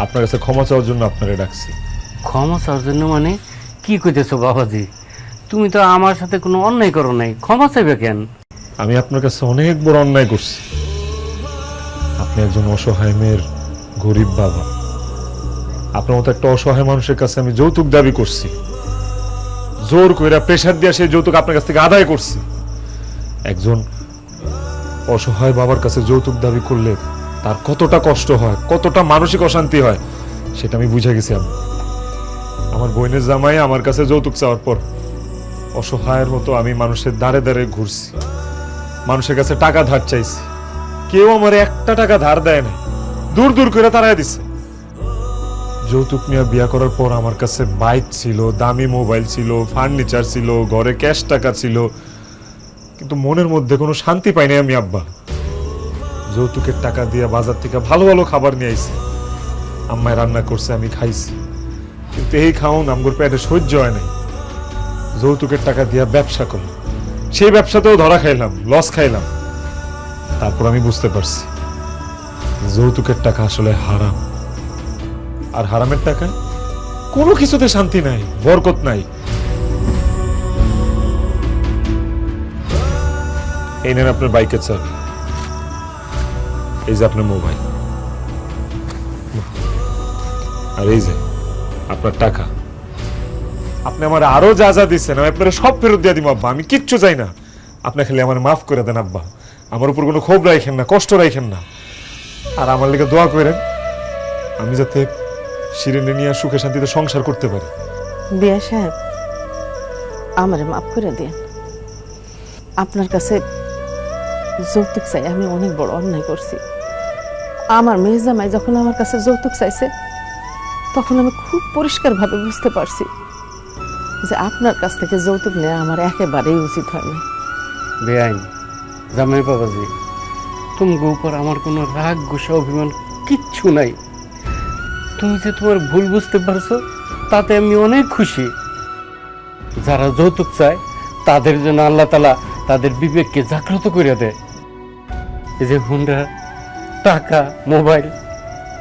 আপনার কাছে ক্ষমা চাওয়ার জন্য আপনারে ডাকছি। ক্ষমা চাওয়ার জন্য মানে কি কইতেছো বাবাজি? তুমি তো আমার সাথে কোনো অন্যায় করো নাই, ক্ষমা চাইবে কেন? আমি আপনার কাছে অনেক বড় অন্যায় করছি। আপনি একজন অসহায় মেয়ের গরিব বাবা, আপনার মতো একটা অসহায় মানুষের কাছে আমি যৌতুক দাবি করছি, জোর কইরা প্রেশার দিয়ে সেই যৌতুক আপনার কাছ থেকে আদায় করছি। একজন অসহায় বাবার কাছে যৌতুক দাবি করলে তার কতটা কষ্ট হয়, কতটা মানসিক অশান্তি হয় সেটা আমি বুঝে গেছি। আমার বোনের জামাই আমার কাছে যৌতুক চাওয়ার পর অসহায়ের মতো আমি মানুষের দ্বারে দ্বারে ঘুরছি, মানুষের কাছে টাকা ধার চাইছি, কেউ আমার একটা টাকা ধার দেয় না, দূর দূর করে তাড়ায় দিছে। যৌতুক নিয়ে বিয়া করার পর আমার কাছে বাইক ছিল, দামি মোবাইল ছিল, ফার্নিচার ছিল, ঘরে ক্যাশ টাকা ছিল, কিন্তু মনের মধ্যে কোনো শান্তি পাইনি আমি। আব্বা যৌতুকের টাকা দিয়ে বাজার থেকে ভালো ভালো খাবার নিয়ে আইছি, আম্মায় রান্না করছে, আমি খাইছি, কিন্তু এই খাওন আমগোর পেটে সহ্য হয় নাই। যৌতুকের টাকা দিয়ে ব্যবসা করলাম, সেই ব্যবসাতেও ধরা খাইলাম, লস খাইলাম। তারপর আমি বুঝতে পারছি যৌতুকের টাকা আসলে হারাম, আর হারামের টাকায় কোনো কিছুতে শান্তি নাই, বরকত নাই। এই নেন আপনার বাইকের চাবি, এই যে আপনার মোবাইল, আর এই যে আপনার টাকা। আপনি আমার আরো যা যা দিচ্ছেন আমি আপনার সব ফেরত দিয়ে দিব আব্বা, আমি কিচ্ছু চাই না। আপনি খালি আমার মাফ করে দেন আব্বা, আমার উপর কোনো ক্ষোভ রাখেন না, কষ্ট রাখেন না, আর আমার লিগে দোয়া করেন আমি যাতে শিরিনে নিয়ে সুখে শান্তিতে সংসার করতে পারি। বিয়া সাহেব, আমারে মাফ করে দেন। আপনার কাছে যৌতুক চাই আমি অনেক বড় অন্যায় করছি। আমার মেয়ে জামাই যখন আমার কাছে যৌতুক চাইছে তখন আমি খুব পরিষ্কারভাবে বুঝতে পারছি যে আপনার কাছ থেকে যৌতুক নেওয়া আমার একেবারেই উচিত হয়নি। বেআইন জামাই বাবাজি, তুমি উপর আমার কোনো রাগ গুসা অভিমান কিচ্ছু নাই। তুমি যে তোমার ভুল বুঝতে পারছো তাতে আমি অনেক খুশি। যারা যৌতুক চায় তাদের জন্য আল্লাহ তাআলা তাদের বিবেককে জাগ্রত করে দেয়। এই যে হুন্ডা, টাকা, মোবাইল,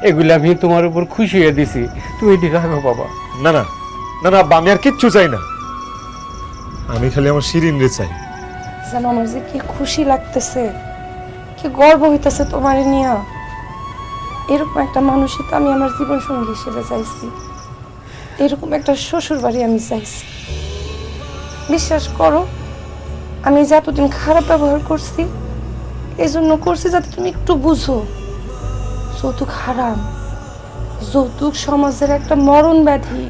এগুলো আমি তোমার উপর খুশি হয়ে দিছি, তুমি এটি রাখো বাবা। না না না না আব্বা, আমি আর কিচ্ছু চাই না, আমি খালি আমার শিরিন রে চাই। যেন আমার যে কি খুশি লাগতেছে, কি গর্ব হইতেছে তোমার নিয়া। এরকম একটা মানুষই তো আমি আমার জীবন সঙ্গী হিসেবে চাইছি, এরকম একটা শ্বশুর বাড়ি আমি চাইছি। বিশ্বাস করো, আমি যে এতদিন খারাপ ব্যবহার করছি এই জন্য করছি যাতে তুমি একটু বুঝো যৌতুক হারাম, যৌতুক সমাজের একটা মরণ ব্যাধি।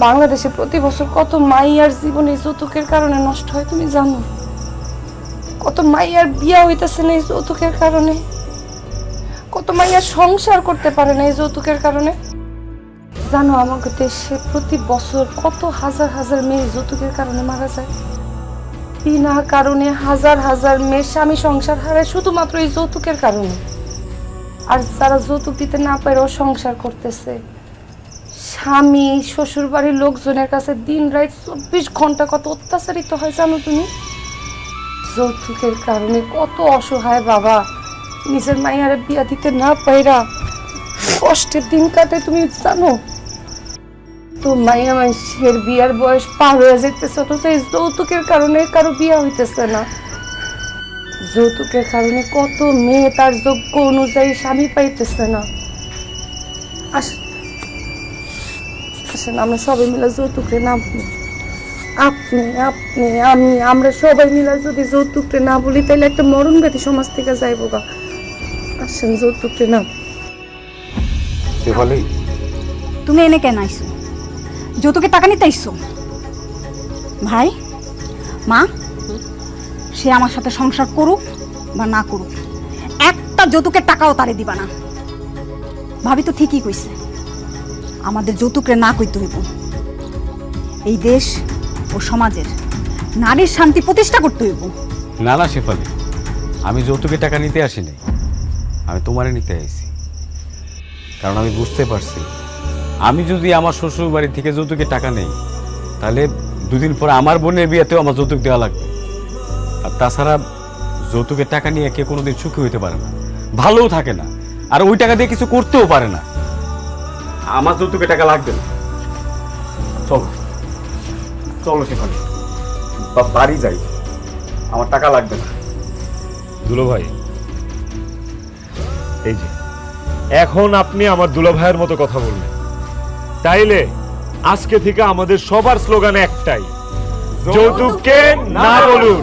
বাংলাদেশে প্রতি বছর কত মাইয়ার জীবন এই যৌতুকের কারণে নষ্ট হয় তুমি জানো? কত মাইয়ার বিয়া হইতেছে না এই যৌতুকের কারণে, কত মাইয়া সংসার করতে পারে না এই যৌতুকের কারণে। জানো আমাকে দেশে প্রতি বছর কত হাজার হাজার মেয়ে যৌতুকের কারণে মারা যায়। বিনা কারণে হাজার হাজার মেয়ে স্বামী সংসার হারায় শুধুমাত্র এই যৌতুকের কারণে। আর যারা যৌতুক দিতে না পারেও সংসার করতেছে, স্বামী শ্বশুর বাড়ির লোকজনের কাছে দিন রাত 24 ঘন্টা কত অত্যাচারিত হয় জানো তুমি। যৌতুকের কারণে কত অসহায় বাবা নিজের মায়ের বিয়া দিতে না পাইরা কষ্টের দিন কাটে তুমি জানো। তো মাইয়া মানুষের বিয়ার বয়স পার হয়ে যেতেছে, অথচ এই যৌতুকের কারণে কারো বিয়া হইতেছে না। যৌতুকের কারণে কত মেয়ে তার যোগ্য অনুযায়ী স্বামী পাইতেছে না। আসেন আমরা সবাই মিলে যৌতুকরে না বলি। আপনি আপনি আমি আমরা সবাই মিলে যদি যৌতুকরে না বলি তাহলে একটা মরণ ব্যাধি সমাজ থেকে যাইব গা। আসেন যৌতুকরে না। তুমি এনে কেন আইছো? যৌতুকের টাকা নিতে আইছো? ভাই মা, সে আমার সাথে সংসার করুক বা না করুক, একটা যৌতুকের টাকাও তারে দিবা না। ভাবি তো ঠিকই কইছে, আমাদের যৌতুকরে না কইতে হইব। এই দেশ ও সমাজের নারীর শান্তি প্রতিষ্ঠা করতে হইব। না না শেফালি, আমি যৌতুকের টাকা নিতে আসি নাই, আমি তোমারে নিতে আইছি। কারণ আমি বুঝতে পারছি আমি যদি আমার শ্বশুর বাড়ি থেকে যৌতুকের টাকা নেই তাহলে দুদিন পরে আমার বোনের বিয়েতেও আমার যৌতুক দেওয়া লাগবে। আর তাছাড়া যৌতুকের টাকা নিয়ে কেউ কোনোদিন সুখী হইতে পারে না, ভালোও থাকে না, আর ওই টাকা দিয়ে কিছু করতেও পারে না। আমার যৌতুকের টাকা লাগবে না। চলো চলো সেখানে বাড়ি যাই, আমার টাকা লাগবে না। দুলো ভাই, এই যে এখন আপনি আমার দুলো ভাইয়ের মতো কথা বললেন, তাইলে আজকে থেকে আমাদের সবার স্লোগান একটাই, যৌতুককে না বলুন।